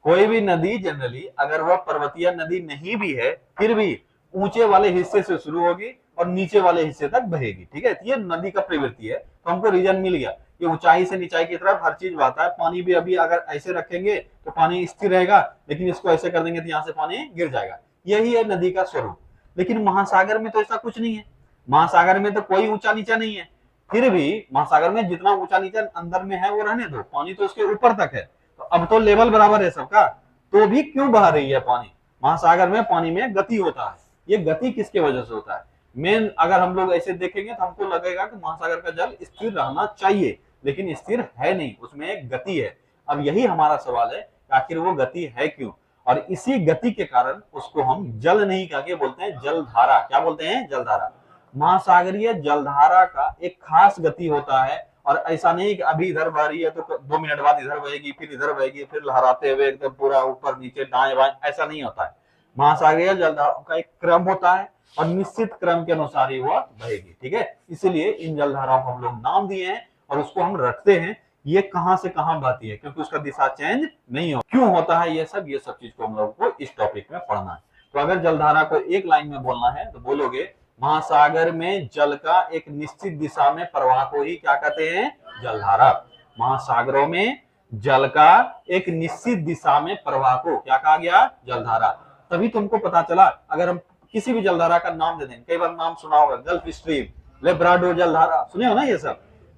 [SPEAKER 1] कोई भी नदी जनरली अगर वह पर्वतीय नदी नहीं भी है फिर भी ऊंचे वाले हिस्से से शुरू होगी और नीचे वाले हिस्से तक बहेगी, ठीक है। ये नदी का प्रवृत्ति है, तो हमको रीजन मिल गया कि ऊंचाई से नीचाई की तरफ हर चीज बहता है। पानी भी अभी अगर ऐसे रखेंगे तो पानी स्थिर रहेगा, लेकिन इसको ऐसे कर देंगे तो यहाँ से पानी गिर जाएगा। यही है नदी का स्वरूप। लेकिन महासागर में तो ऐसा कुछ नहीं है, महासागर में तो कोई ऊंचा नीचा नहीं है। फिर भी महासागर में जितना ऊंचा नीचा अंदर में है वो रहने दो, पानी तो उसके ऊपर तक है, तो अब तो लेवल बराबर है सबका, तो भी क्यों बह रही है पानी। महासागर में पानी में गति होता है। ये गति किसके वजह से होता है, मेन अगर हम लोग ऐसे देखेंगे तो हमको लगेगा कि महासागर का जल स्थिर रहना चाहिए, लेकिन स्थिर है नहीं, उसमें एक गति है। अब यही हमारा सवाल है, आखिर वो गति है क्यों, और इसी गति के कारण उसको हम जल नहीं कह के बोलते हैं जलधारा। क्या बोलते हैं, जलधारा। महासागरीय जलधारा का एक खास गति होता है, और ऐसा नहीं कि अभी इधर बह रही है तो 2 मिनट बाद इधर बहेगी, फिर इधर बहेगी, फिर लहराते हुए एकदम पूरा ऊपर नीचे दाएं बाएं, ऐसा नहीं होता है। महासागरीय जलधारा का एक क्रम होता है और निश्चित क्रम के अनुसार ही वह बहेगी, ठीक है। इसलिए इन जलधाराओं को हम लोग नाम दिए हैं और उसको हम रखते हैं। ये कहां से कहां बहती है, क्योंकि उसका दिशा चेंज नहीं हो। क्यों होता है ये सब चीज को हम लोग को इस टॉपिक में पढ़ना है। तो अगर जलधारा को एक लाइन में बोलना है तो बोलोगे महासागर में जल का एक निश्चित दिशा में प्रवाह को ही क्या कहते हैं, जलधारा। महासागरों में जल का एक निश्चित दिशा में प्रवाह को क्या कहा गया, जलधारा। तभी तुमको पता चला, अगर हम किसी भी जलधारा का नाम दे दें, कई बार नाम सुना होगा, गल्फ स्ट्रीम, लेब्राडोर जलधारा, सुने हो ना,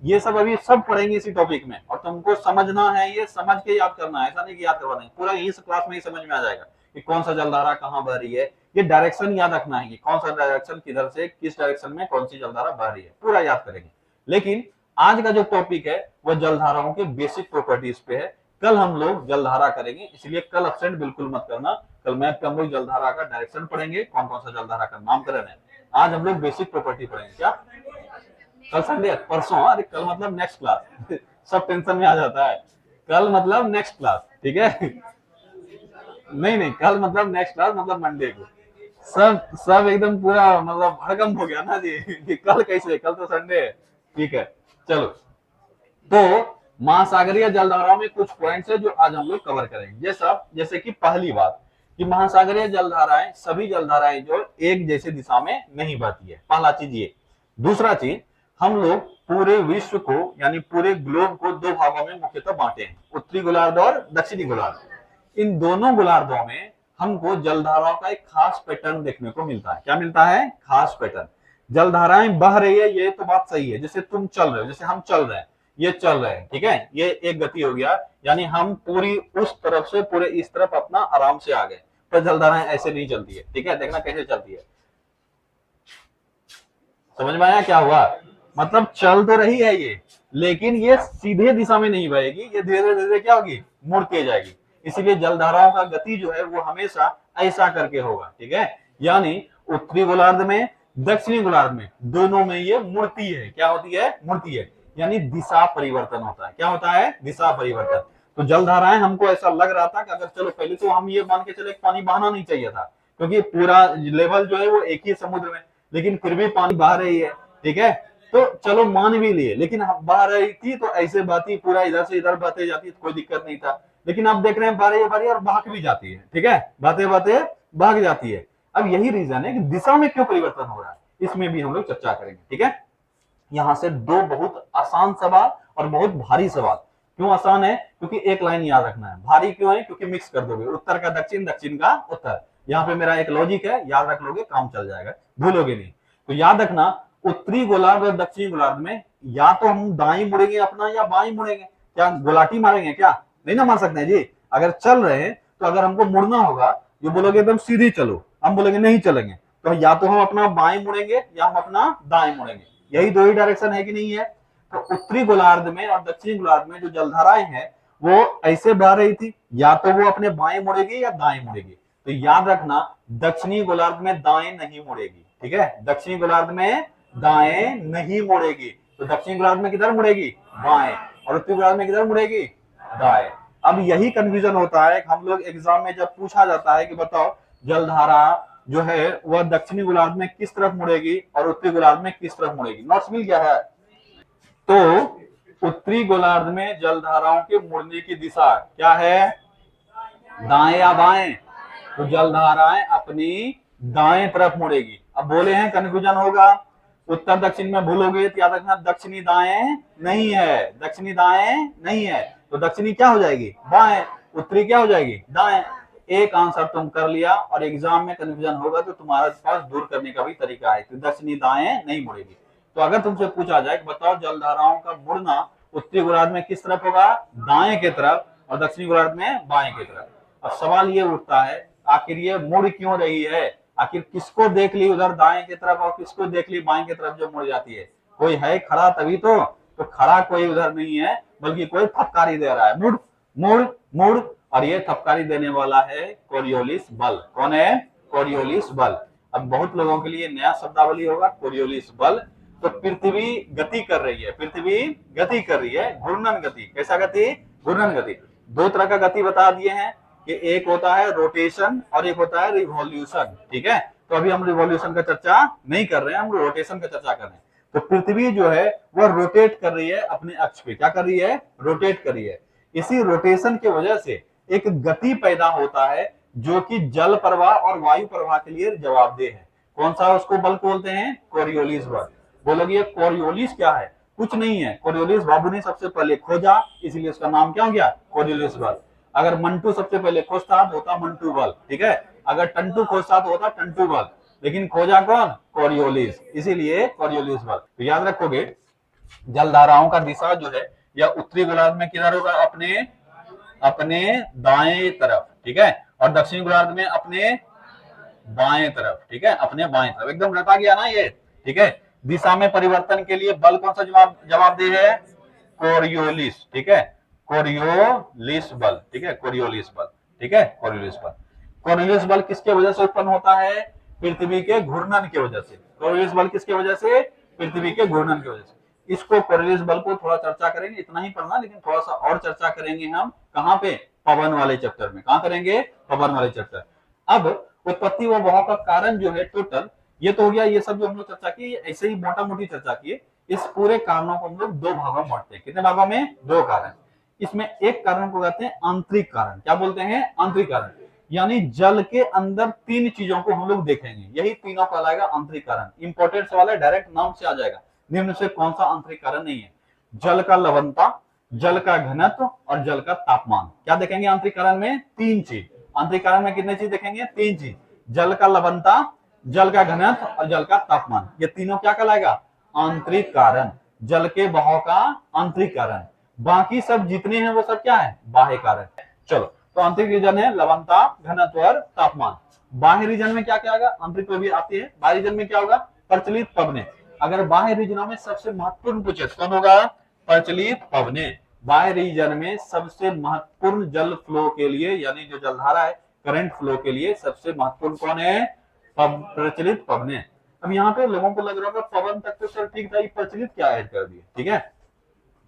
[SPEAKER 1] ये सब अभी सब पढ़ेंगे इसी टॉपिक में, और तुमको समझना है, ये समझ के याद करना है, ऐसा नहीं कि याद करवा देंगे, पूरा यही क्लास में ही समझ में आ जाएगा कि कौन सा जलधारा कहाँ बह रही है। ये डायरेक्शन याद रखना है कि कौन सा डायरेक्शन किधर से किस डायरेक्शन में कौन सी जलधारा बह रही है, पूरा याद करेंगे। लेकिन आज का जो टॉपिक है वो जलधाराओं के बेसिक प्रॉपर्टीज पे है। कल हम लोग जलधारा करेंगे, इसलिए कल अब्सेंट बिल्कुल मत करना। कल मैथ पे हम लोग जलधारा का डायरेक्शन पढ़ेंगे, कौन कौन सा जलधारा का नामकरण है। आज हम लोग बेसिक प्रॉपर्टी पढ़ेंगे। क्या कल संडे, परसों, अरे कल मतलब नेक्स्ट क्लास सब टेंशन में आ जाता है, कल मतलब नेक्स्ट क्लास, ठीक है। नहीं, कल मतलब नेक्स्ट क्लास, मतलब मंडे को। सब एकदम पूरा मतलब भड़कम हो गया ना जी कि कल कैसे, कल तो संडे है, ठीक है। चलो, तो महासागरीय जलधाराओं में कुछ पॉइंट्स है जो आज हम लोग कवर करेंगे। जैसे कि पहली बात कि महासागरीय जलधाराएं, सभी जलधाराएं जो एक जैसे दिशा में नहीं बहती है, पहला चीज ये। दूसरा चीज, हम लोग पूरे विश्व को यानी पूरे ग्लोब को 2 भागों में मुख्यतः बांटे हैं, उत्तरी गोलार्ध और दक्षिणी गोलार्ध। इन दोनों गोलार्धों में हमको जलधाराओं का एक खास पैटर्न देखने को मिलता है। क्या मिलता है, खास पैटर्न। जलधाराएं बह रही है, ये तो बात सही है, जैसे तुम चल रहे हो, जैसे हम चल रहे हैं, ये चल रहे हैं, ठीक है, ये एक गति हो गया, यानी हम पूरी उस तरफ से पूरे इस तरफ अपना आराम से आ गए। पर जलधाराएं ऐसे नहीं चलती है, ठीक है, देखना कैसे चलती है। समझ में आया क्या हुआ, मतलब चल तो रही है ये, लेकिन ये सीधे दिशा में नहीं बहेगी, ये धीरे धीरे क्या होगी, मुड़ के जाएगी। इसीलिए जलधाराओं का गति जो है वो हमेशा ऐसा करके होगा, ठीक है। यानी उत्तरी गोलार्ध में, दक्षिणी गोलार्ध में, दोनों में ये मुड़ती है। क्या होती है, मुड़ती है, यानी दिशा परिवर्तन होता है। क्या होता है, दिशा परिवर्तन। तो जलधाराएं हमको ऐसा लग रहा था कि अगर चलो पहले तो हम ये मान के चले पानी बहाना नहीं चाहिए था, क्योंकि पूरा लेवल जो है वो एक ही समुद्र में, लेकिन फिर भी पानी बह रही है, ठीक है। तो चलो मान भी लिए, लेकिन बह रही थी तो ऐसे बहती, पूरा इधर से इधर बहते जाती, कोई दिक्कत नहीं था। लेकिन आप देख रहे हैं बह रही और भाग भी जाती है, ठीक है, बहते बहते भाग जाती है। अब यही रीजन है कि दिशा में क्यों परिवर्तन हो रहा है, इसमें भी हम लोग चर्चा करेंगे, ठीक है। यहां से 2 बहुत आसान सवाल और बहुत भारी सवाल। क्यों आसान है, क्योंकि एक लाइन याद रखना है। भारी क्यों है, क्योंकि मिक्स कर दोगे, उत्तर का दक्षिण, दक्षिण का उत्तर। यहाँ पे मेरा एक लॉजिक है, याद रख लोगे, काम चल जाएगा, भूलोगे नहीं। तो याद रखना, उत्तरी गोलार्ध और दक्षिणी गोलार्ध में या तो हम दाएं मुड़ेंगे अपना या बाएं मुड़ेंगे। क्या गोलाटी मारेंगे, क्या नहीं ना मार सकते हैं जी। अगर चल रहे हैं तो अगर हमको मुड़ना होगा, ये बोलोगे एकदम सीधी चलो, हम बोलेंगे नहीं चलेंगे, तो या तो हम अपना बाएं मुड़ेंगे या हम अपना दाएं मुड़ेंगे। यही 2 ही डायरेक्शन है कि नहीं है। तो उत्तरी गोलार्ध में और दक्षिणी गोलार्ध में जो जलधाराएं हैं वो ऐसे बह रही थी, या तो वो अपने बाएं मुड़ेगी या दाएं मुड़ेगी। तो याद रखना, दक्षिणी गोलार्ध में दाएं नहीं मुड़ेगी, ठीक है, दक्षिणी गोलार्ध में दाएं नहीं मुड़ेगी। तो दक्षिणी गोलार्ध में किधर मुड़ेगी, बाएं, और उत्तरी गोलार्ध में किधर मुड़ेगी, दाएं। अब यही कंफ्यूजन होता है, हम लोग एग्जाम में जब पूछा जाता है कि बताओ जलधारा जो है वह दक्षिणी गोलार्ध में किस तरफ मुड़ेगी और उत्तरी गोलार्ध में किस तरफ मुड़ेगी, नोट्स मिल गया है। तो उत्तरी गोलार्ध में जलधाराओं के मुड़ने की दिशा क्या है, दाएं या बाएं, तो जलधाराएं अपनी दाएं तरफ मुड़ेगी। अब बोले हैं कंफ्यूजन होगा, उत्तर दक्षिण में भूलोगे तो याद रखना दक्षिणी दाएं नहीं है, दक्षिणी दाएं नहीं है, तो दक्षिणी क्या हो जाएगी, बाएं, उत्तरी क्या हो जाएगी, दाएं। एक आंसर तुम कर लिया, और एग्जाम में कंफ्यूजन होगा तो तुम्हारे पास दूर करने का भी तरीका है, तो दक्षिणी दाएं नहीं मुड़ेगी। तो अगर तुमसे पूछा जाए कि बताओ जलधाराओं का मुड़ना उत्तरी गोलार्ध में किस तरफ होगा, दाएं के तरफ, और दक्षिणी गोलार्ध में बाएं की तरफ। अब सवाल ये उठता है आखिर ये मुड़ क्यों रही है, आखिर किसको देख ली उधर दाएं की तरफ और किसको देख ली बाएं की तरफ जो मुड़ जाती है, कोई है खड़ा तभी तो खड़ा कोई उधर नहीं है, बल्कि कोई फटकारी दे रहा है, मुड़ मुड़ मुड़, और ये थपकारी देने वाला है कोरियोलिस बल। कौन है, कोरियोलिस बल। अब बहुत लोगों के लिए नया शब्दावली होगा कोरियोलिस बल। तो पृथ्वी गति कर रही है, पृथ्वी गति कर रही है, घूर्णन गति। कैसा गति, घूर्णन गति। दो तरह का गति बता दिए हैं कि एक होता है रोटेशन और एक होता है रिवॉल्यूशन, ठीक है। तो अभी हम रिवॉल्यूशन का चर्चा नहीं कर रहे हैं, हम रोटेशन का चर्चा कर रहे हैं। तो पृथ्वी जो है वह रोटेट कर रही है अपने अक्ष पे, क्या कर रही है, रोटेट कर रही है। इसी रोटेशन की वजह से एक गति पैदा होता है जो कि जल प्रवाह और वायु प्रवाह के लिए जवाबदेह है। कौन सा उसको बल बोलते हैं, कोरियोलिस बल। बोलोगे ये कोरियोलिस क्या है, कुछ नहीं है, कोरियोलिस बाबू ने सबसे पहले खोजा, इसलिए उसका नाम क्या हो गया, कोरियोलिस बल। अगर मंटू सबसे पहले खोजता तो होता मंटू बल, ठीक है। अगर टंटू खोजता तो होता टंटू बल, लेकिन खोजा कौन, कोरियोलिस, इसीलिए कोरियोलिस बल। तो याद रखोगे जलधाराओं का दिशा जो है या उत्तरी गोलार्ध में किधर होगा, अपने दाएं तरफ, ठीक है, और दक्षिणी गोलार्ध में अपने बाएं तरफ, ठीक है, अपने बाएं तरफ। एकदम रटा गया ना ये, ठीक है। दिशा में परिवर्तन के लिए बल कौन सा जवाबदेह है, कोरियोलिस, ठीक है, कोरियोलिस बल, ठीक है, कोरियोलिस बल, ठीक है, कोरियोलिस बल। कोरियोलिस बल किसके वजह से उत्पन्न होता है, पृथ्वी के घूर्णन की वजह से। कोरियोलिस बल किसके वजह से, पृथ्वी के घूर्णन की वजह से। इसको कोरियोलिस बल को थोड़ा चर्चा करेंगे, इतना ही पढ़ना, लेकिन थोड़ा सा और चर्चा करेंगे हम कहां पे, पवन वाले चैप्टर में। कहां करेंगे, पवन वाले चैप्टर। अब उत्पत्ति व बहाव का कारण जो है टोटल, ये तो हो गया, ये सब जो हम लोग चर्चा की ऐसे ही मोटा मोटी चर्चा की। इस पूरे कारणों को हम लोग दो भागों में बांटते हैं। कितने भागों में, दो कारण। इसमें एक कारण को कहते हैं आंतरिक कारण। क्या बोलते हैं, आंतरिक कारण। यानी जल के अंदर तीन चीजों को हम लोग देखेंगे, यही तीनों कहलाएगा आंतरिक कारण। इंपॉर्टेंट सवाल है, डायरेक्ट नाम से आ जाएगा। निम्न से कौन सा आंतरिक कारण नहीं है, जल का लवणता, जल का घनत्व और जल का तापमान। क्या देखेंगे आंतरिक कारण में, तीन चीज। आंतरिक कारण में कितने चीज देखेंगे, तीन चीज, जल का लवणता, जल का घनत्व और जल का तापमान। ये तीनों क्या कहलाएगा, आंतरिक कारण। जल के बहाव का आंतरिक कारण, बाकी सब जितने हैं वो सब क्या है, बाह्य कारण। चलो, तो आंतरिक रीजन है लवणता, घनत्व और तापमान। बाह्य रीजन में क्या क्या आएगा, आंतरिक में भी आती है। बाह्य रीजन में क्या होगा, प्रचलित पवने। अगर बाह्य रीजनों में सबसे महत्वपूर्ण पूछे तो कौन होगा, प्रचलित पवने। बाह्य रीजन में सबसे महत्वपूर्ण जल फ्लो के लिए, यानी जो जलधारा है करंट फ्लो के लिए सबसे महत्वपूर्ण कौन है, प्रचलित पवने। अब यहाँ पे लोगों को लग रहा होगा पवन तक तो सर ठीक था, ये प्रचलित क्या ऐड कर दिए, ठीक है।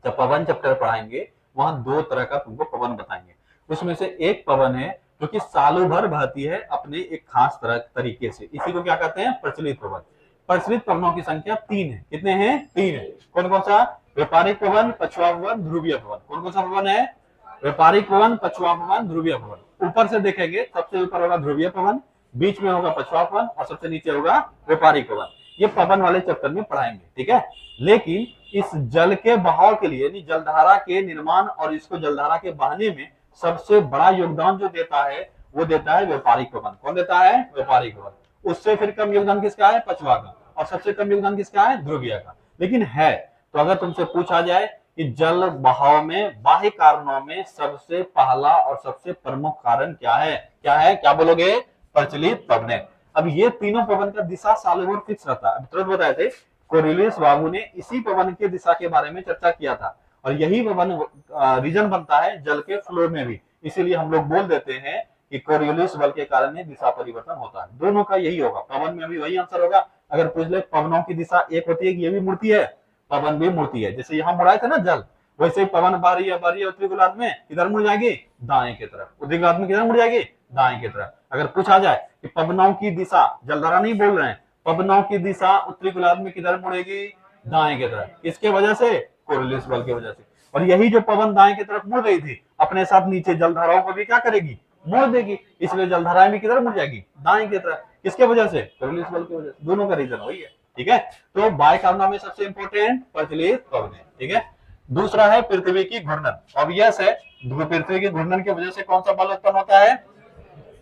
[SPEAKER 1] जब पवन चैप्टर पढ़ाएंगे वहां दो तरह का तुमको पवन बताएंगे। उसमें से एक पवन है जो कि सालों भर बहती है अपने एक खास तरीके से, इसी को क्या कहते हैं, प्रचलित पवन। प्रचलित पवनों की संख्या तीन है। कितने हैं, तीन है। कौन कौन सा, व्यापारिक पवन, पछुआ पवन, ध्रुवीय पवन। कौन कौन सा पवन है, व्यापारिक पवन, पछुआ पवन, ध्रुवीय पवन। ऊपर से देखेंगे सबसे ऊपर होगा ध्रुवीय पवन, बीच में होगा पछुआ पवन और सबसे नीचे होगा व्यापारिक पवन। ये पवन वाले चैप्टर में पढ़ाएंगे, ठीक है। लेकिन इस जल के बहाव के लिए, यानी जलधारा के निर्माण और इसको जलधारा के बहाने में सबसे बड़ा योगदान जो देता है वो देता है व्यापारिक पवन। कौन देता है, व्यापारिक पवन। उससे फिर कम योगदान किसका है, पछुआ का, और सबसे कम योगदान किसका है, ध्रुवीय का। लेकिन है, तो अगर तुमसे पूछा जाए कि जल बहाव में बाह्य कारणों में सबसे पहला और सबसे प्रमुख कारण क्या है, क्या है, क्या बोलोगे, प्रचलित पवने। अब ये तीनों पवन का दिशा सालों भर फिक्स रहता है। तुरंत बताए थे कोरियोलिस बाबू ने इसी पवन की दिशा के बारे में चर्चा किया था, और यही पवन रीजन बनता है जल के फ्लो में भी। इसीलिए हम लोग बोल देते हैं कि कोरियोलिस बल के कारण ही दिशा परिवर्तन होता है। दोनों का यही होगा, पवन में भी वही आंसर होगा। अगर पूछ ले पवनों की दिशा एक होती है कि ये भी मुड़ती है, पवन भी मुड़ती है। जैसे यहाँ मुड़ाए थे ना जल, वैसे ही पवन बारी या बारी उत्तरी गोलार्ध में किधर मुड़ जाएगी, दाएं की तरफ। उत्तरी गोलार्ध में किधर मुड़ जाएगी, दाएं की तरफ। अगर पूछा जाए कि पवनों की दिशा, जलधारा नहीं बोल रहे हैं, पवनों की दिशा उत्तरी गोलार्ध में किधर मुड़ेगी, दाएं की तरफ। इसके वजह से, कोरियोलिस बल की वजह से। और यही जो पवन दाएं की तरफ मुड़ रही थी, अपने साथ नीचे जलधाराओं को भी क्या करेगी, मोड़ देगी। इसलिए जलधाराएं भी किधर मुड़ जाएगी, दाएं की तरफ। किसके वजह से, कोरियोलिस बल की वजह से। दोनों का रीजन वही है, ठीक है। तो बायकार्बोना में सबसे इंपॉर्टेंट प्रचलित पवन है, ठीक है। दूसरा है पृथ्वी की घूर्णन। ऑब्वियस है, पृथ्वी की घूर्णन की वजह से कौन सा बल उत्पन्न होता है,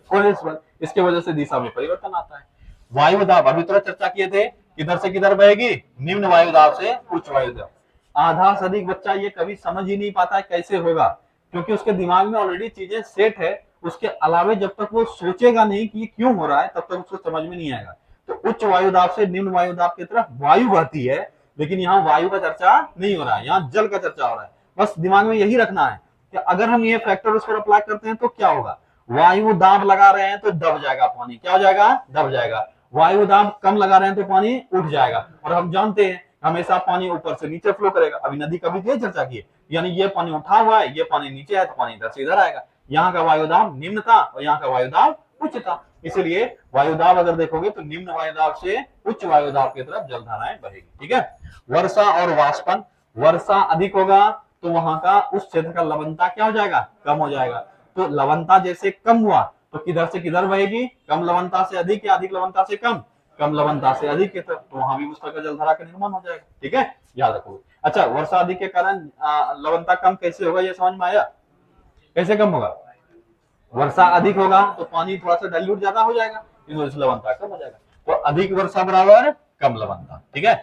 [SPEAKER 1] कोरियोलिस बल। इसके वजह से दिशा में परिवर्तन आता है। वायु दाब, अभी थोड़ा चर्चा किए थे, किधर से किधर बहेगी, निम्न वायु दाब से उच्च वायु दाब। आधा से अधिक बच्चा ये कभी समझ ही नहीं पाता है कैसे होगा, क्योंकि उसके दिमाग में ऑलरेडी चीजें सेट है। उसके अलावे जब तक वो सोचेगा नहीं कि ये क्यों हो रहा है, तब तक उसको समझ में नहीं आएगा। तो उच्च वायु दाब से निम्न वायु दाब की तरफ वायु बहती है, लेकिन यहाँ वायु का चर्चा नहीं हो रहा है, यहाँ जल का चर्चा हो रहा है। बस दिमाग में यही रखना है कि अगर हम ये फैक्टर उस पर अप्लाई करते हैं तो क्या होगा। वायु दाब लगा रहे हैं तो दब जाएगा पानी, क्या हो जाएगा, दब जाएगा। वायु दाब कम लगा रहे हैं तो पानी उठ जाएगा। और हम जानते हैं हमेशा पानी ऊपर से नीचे फ्लो करेगा। अभी नदी का भी ये चर्चा की है, यानी ये पानी उठा हुआ है, ये पानी नीचे है, तो पानी इधर से इधर आएगा। यहाँ का वायुदाब निम्न था और यहाँ का वायुदाब उच्च था, इसलिए वायुदाब अगर देखोगे तो निम्न वायुदाब से उच्च वायुदाब की तरफ जलधाराएं बहेगी, ठीक है। वर्षा और वाष्पन, वर्षा अधिक होगा तो वहां का उस क्षेत्र का लवणता क्या हो जाएगा, कम हो जाएगा। तो लवणता जैसे कम हुआ तो किधर से किधर बहेगी, कम लवणता से अधिक या अधिक लवणता से कम, कम लवणता से अधिक की तरफ, तो वहां भी उस प्रकार जलधारा का निर्माण हो जाएगा, ठीक है, याद रखोगे। अच्छा, वर्षा अधिक के कारण लवणता कम कैसे होगा, ये समझ में आया, कैसे कम होगा। वर्षा अधिक होगा तो पानी थोड़ा सा डाइल्यूट ज्यादा हो जाएगा, इस वजह से लवणता कम हो जाएगा। तो अधिक वर्षा बराबर कम लवणता, ठीक है।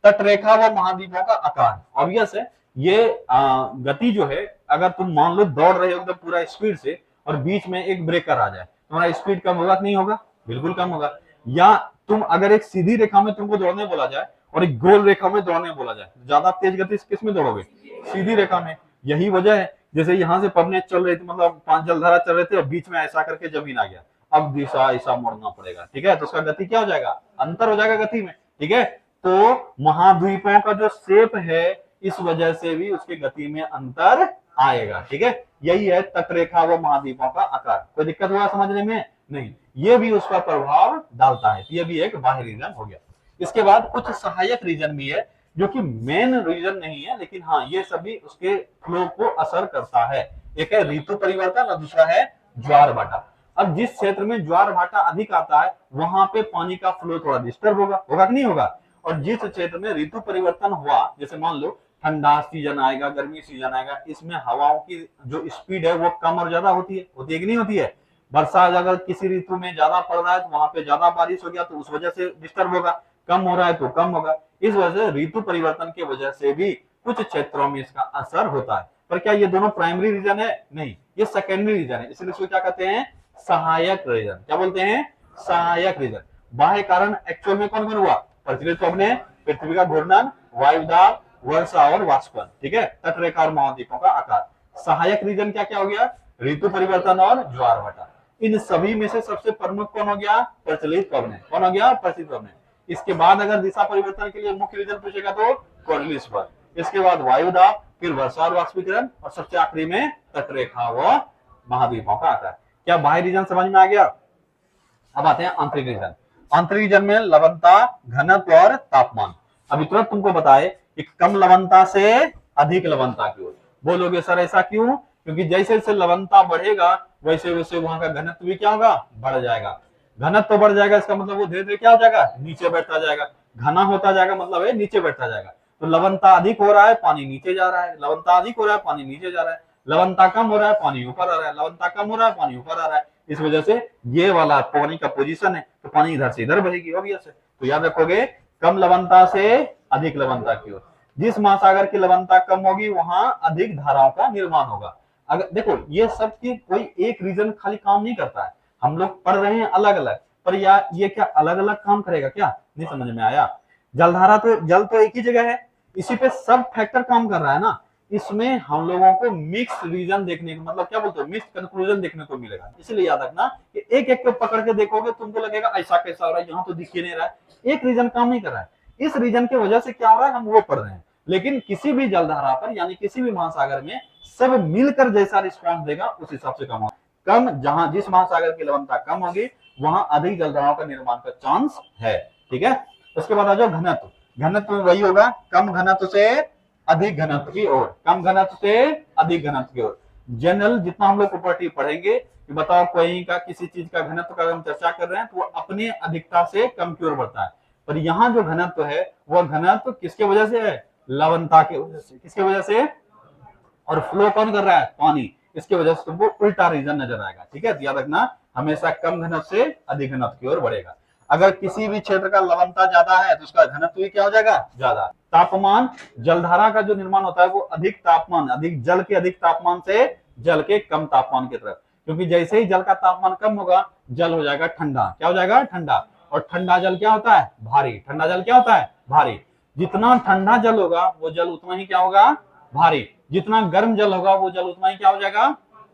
[SPEAKER 1] तटरेखा व महाद्वीपों का आकार, ऑब्वियस है ये गति जो है, अगर तुम मान लो दौड़ रहे हो एकदम पूरा स्पीड से और बीच में एक ब्रेकर आ जाए, तुम्हारा स्पीड कम होगा कि नहीं होगा, बिल्कुल कम होगा। या तुम अगर एक सीधी रेखा में तुमको दौड़ने बोला जाए और एक गोल रेखा में दौड़ने बोला जाए, ज्यादा तेज गति से किस में दौड़ोगे, सीधी रेखा में। यही वजह है, जैसे यहाँ से पवने चल रहे थे, मतलब 5 जलधारा चल रहे थे और बीच में ऐसा करके जमीन आ गया, अब दिशा ऐसा मोड़ना पड़ेगा, ठीक है। तो उसका गति क्या हो जाएगा, अंतर हो जाएगा गति में, ठीक है। तो महाद्वीपों का जो शेप है, इस वजह से भी उसकी गति में अंतर आएगा, ठीक है। यही है तटरेखा व महाद्वीपों का आकार। कोई दिक्कत हुआ समझने में, नहीं, ये भी उसका प्रभाव डालता है। ये भी एक बाह्य रीजन हो गया। इसके बाद कुछ सहायक रीजन भी है, जो कि मेन रीजन नहीं है, लेकिन हाँ ये सभी उसके फ्लो को असर करता है। एक है ऋतु परिवर्तन और दूसरा है ज्वार भाटा। अब जिस क्षेत्र में ज्वार भाटा अधिक आता है, वहां पे पानी का फ्लो थोड़ा डिस्टर्ब होगा, होगा कि नहीं होगा। और जिस क्षेत्र में ऋतु परिवर्तन हुआ, जैसे मान लो ठंडा सीजन आएगा, गर्मी सीजन आएगा, इसमें हवाओं की जो स्पीड है वो कम और ज्यादा होती है कि नहीं होती है। वर्षा अगर किसी ऋतु में ज्यादा पड़ रहा है तो वहां पे ज्यादा बारिश हो गया, तो उस वजह से डिस्टर्ब होगा। कम हो रहा है तो कम होगा। इस वजह से ऋतु परिवर्तन की वजह से भी कुछ क्षेत्रों में इसका असर होता है। पर क्या ये दोनों प्राइमरी रीजन है, नहीं, ये सेकेंडरी रीजन है। इसलिए इसको क्या कहते हैं, सहायक रीजन। क्या बोलते हैं, सहायक रीजन। बाह्य कारण एक्चुअल में कौन कौन हुआ, प्रचलित तो हमने पृथ्वी का घूर्णन, वायुदाब, वर्षा और वाष्पन, ठीक है, तटरेखा और महाद्वीपों का आकार। सहायक रीजन क्या क्या हो गया, ऋतु परिवर्तन और ज्वार भाटा। इन सभी में से सबसे प्रमुख कौन हो गया, प्रचलित पवन। कौन हो गया, प्रचलित पवन। इसके बाद अगर दिशा परिवर्तन के लिए मुख्य रीजन पूछेगा तो कोरियोलिस बल, इसके बाद वायुदाब, फिर वर्षा और वाष्पीकरण, और सबसे आखिरी में तटरेखा व महाद्वीपों का आकार। क्या बाह्य रीजन समझ में आ गया। अब आते हैं आंतरिक रीजन। आंतरिक रीजन में लवणता, घनत्व और तापमान। अभी तुरंत तुमको बताए कि कम लवणता से अधिक लवणता की ओर। बोलोगे सर ऐसा क्यों, क्योंकि जैसे जैसे लवणता बढ़ेगा वैसे वैसे वहां का घनत्व भी क्या होगा, बढ़ जाएगा। घनत्व बढ़ जाएगा, इसका मतलब वो धीरे धीरे क्या हो जाएगा, नीचे बैठता जाएगा। घना होता जाएगा मतलब है नीचे बैठता जाएगा। तो लवणता अधिक हो रहा है, पानी नीचे जा रहा है। लवणता अधिक हो रहा है, पानी नीचे जा रहा है। लवणता कम हो रहा है, पानी ऊपर आ रहा है। लवणता कम हो रहा है, पानी ऊपर आ रहा है। इस वजह से ये वाला पानी का पोजीशन है, तो पानी इधर से इधर बहेगी, ऑब्वियस है। तो याद रखोगे, कम लवणता से अधिक लवणता की ओर। जिस महासागर की लवणता कम होगी वहां अधिक धाराओं का निर्माण होगा। अगर देखो ये सब की कोई एक रीजन खाली काम नहीं करता है, हम लोग पढ़ रहे हैं अलग अलग, पर या ये क्या अलग अलग काम करेगा, क्या नहीं समझ में आया। जलधारा तो जल तो एक ही जगह है, इसी पे सब फैक्टर काम कर रहा है ना। इसमें हम लोगों को मिक्स रीजन देखने को, मतलब क्या बोलते हो, मिक्स कंक्लूजन देखने को मिलेगा। इसलिए याद रखना कि एक एक को पकड़ के देखोगे तुमको लगेगा ऐसा कैसा हो रहा है, यहाँ तो दिख ही नहीं रहा है, एक रीजन काम नहीं कर रहा है। इस रीजन की वजह से क्या हो रहा है, हम वो पढ़ रहे हैं। लेकिन किसी भी जलधारा पर यानी किसी भी महासागर में सब मिलकर जैसा रिस्पॉन्स देगा उस हिसाब से कम होगा। कम जहां जिस महासागर की लवणता कम होगी वहां अधिक जलधाराओं का निर्माण का चांस है। ठीक है, उसके बाद आ जाओ घनत्व। घनत्व में वही होगा, कम घनत्व से अधिक घनत्व की ओर, कम घनत्व से अधिक घनत्व की ओर। जनरल जितना हम लोग प्रॉपर्टी पढ़ेंगे कि बताओ कोई का किसी चीज का घनत्व का हम चर्चा कर रहे हैं तो वो अपने अधिकता से कम की ओर बढ़ता है, पर यहाँ जो घनत्व है वह घनत्व किसके वजह से है? लवणता के वजह से। किसके वजह से? और फ्लो कौन कर रहा है? पानी। इसके वजह से तुमको उल्टा रीजन नजर आएगा। ठीक है, याद रखना हमेशा कम घनत्व से अधिक घनत्व की ओर बढ़ेगा। अगर किसी भी क्षेत्र का लवणता ज्यादा है तो उसका घनत्व भी क्या हो जाएगा? ज्यादा। तापमान, जलधारा का जो निर्माण होता है वो अधिक तापमान, अधिक जल के अधिक तापमान से जल के कम तापमान की तरफ, क्योंकि जैसे ही जल का तापमान कम होगा जल हो जाएगा ठंडा। क्या हो जाएगा? ठंडा। और ठंडा जल क्या होता है? भारी। ठंडा जल क्या होता है? भारी। जितना ठंडा जल होगा वो जल उतना ही क्या होगा? भारी। जितना गर्म जल होगा वो जल उतना ही क्या हो जाएगा?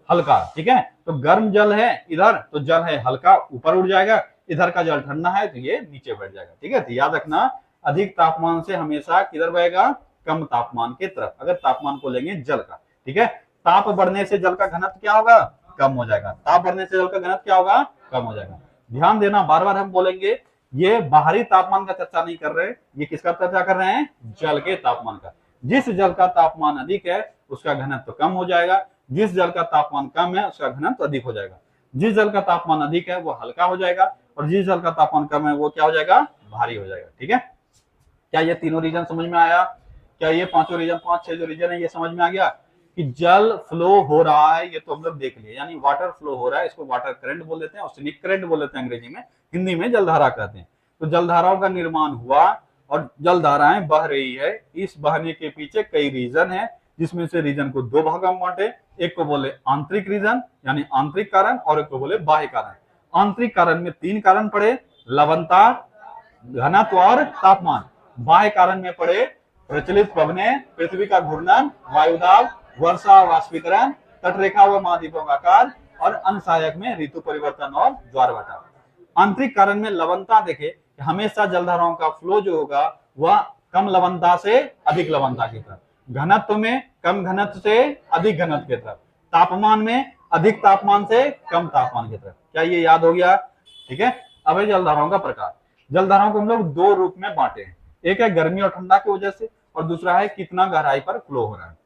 [SPEAKER 1] हल्का। ठीक है, तो गर्म जल है इधर तो जल है हल्का ऊपर उड़ जाएगा, इधर का जल ठंडा है तो ये नीचे बैठ जाएगा। ठीक है, तो याद रखना अधिक तापमान से हमेशा किधर बहेगा? कम तापमान की तरफ, अगर तापमान को लेंगे जल का। ठीक है, ताप बढ़ने से जल का घनत्व क्या होगा? कम हो जाएगा। ताप बढ़ने से जल का घनत्व क्या होगा? कम हो जाएगा। ध्यान देना, बार बार हम बोलेंगे ये बाहरी तापमान का चर्चा नहीं कर रहे, ये किसका चर्चा कर रहे हैं? जल के तापमान का। जिस जल का तापमान अधिक है उसका घनत्व कम हो जाएगा, जिस जल का तापमान कम है उसका घनत्व अधिक हो जाएगा। जिस जल का तापमान अधिक है वो हल्का हो जाएगा और जिस जल का तापमान कम है वो क्या हो जाएगा? भारी हो जाएगा। ठीक है, क्या ये तीनों रीजन समझ में आया? क्या ये पांचों रीजन, 5-6 जो रीजन है ये समझ में आ गया कि जल फ्लो हो रहा है? ये तो हम लोग देख लिए, यानी वाटर फ्लो हो रहा है, इसको वाटर करंट बोल देते हैं, ओशनिक करंट बोल देते हैं अंग्रेजी में, हिंदी में जलधारा कहते हैं। तो जलधाराओं का निर्माण हुआ और जलधाराएं बह रही है। इस बहने के पीछे कई रीजन है, जिसमें से रीजन को दो भागों में बांटे। एक को बोले आंतरिक रीजन यानी आंतरिक कारण, और एक को बोले बाह्य कारण। आंतरिक कारण में 3 कारण पड़े, लवणता, घनत्व और तापमान। बाह्य कारण में पड़े प्रचलित पवनें, पृथ्वी का घूर्णन, वायुदाब, वर्षा, वाष्पीकरण, तटरेखा व महाद्वीपों का आकार, और अनसहायक में ऋतु परिवर्तन और ज्वार भाटा। आंतरिक कारण में लवणता देखे, हमेशा जलधाराओं का फ्लो जो होगा वह कम लवणता से अधिक लवणता की तरफ, घनत्व में कम घनत्व से अधिक घनत्व की तरफ, तापमान में अधिक तापमान से कम तापमान की तरफ। क्या ये याद हो गया? ठीक है, अब है जलधाराओं का प्रकार। जलधाराओं को हम लोग 2 रूप में बांटे हैं, एक है गर्मी और ठंडा की वजह से, और दूसरा है कितना गहराई पर फ्लो हो रहा है।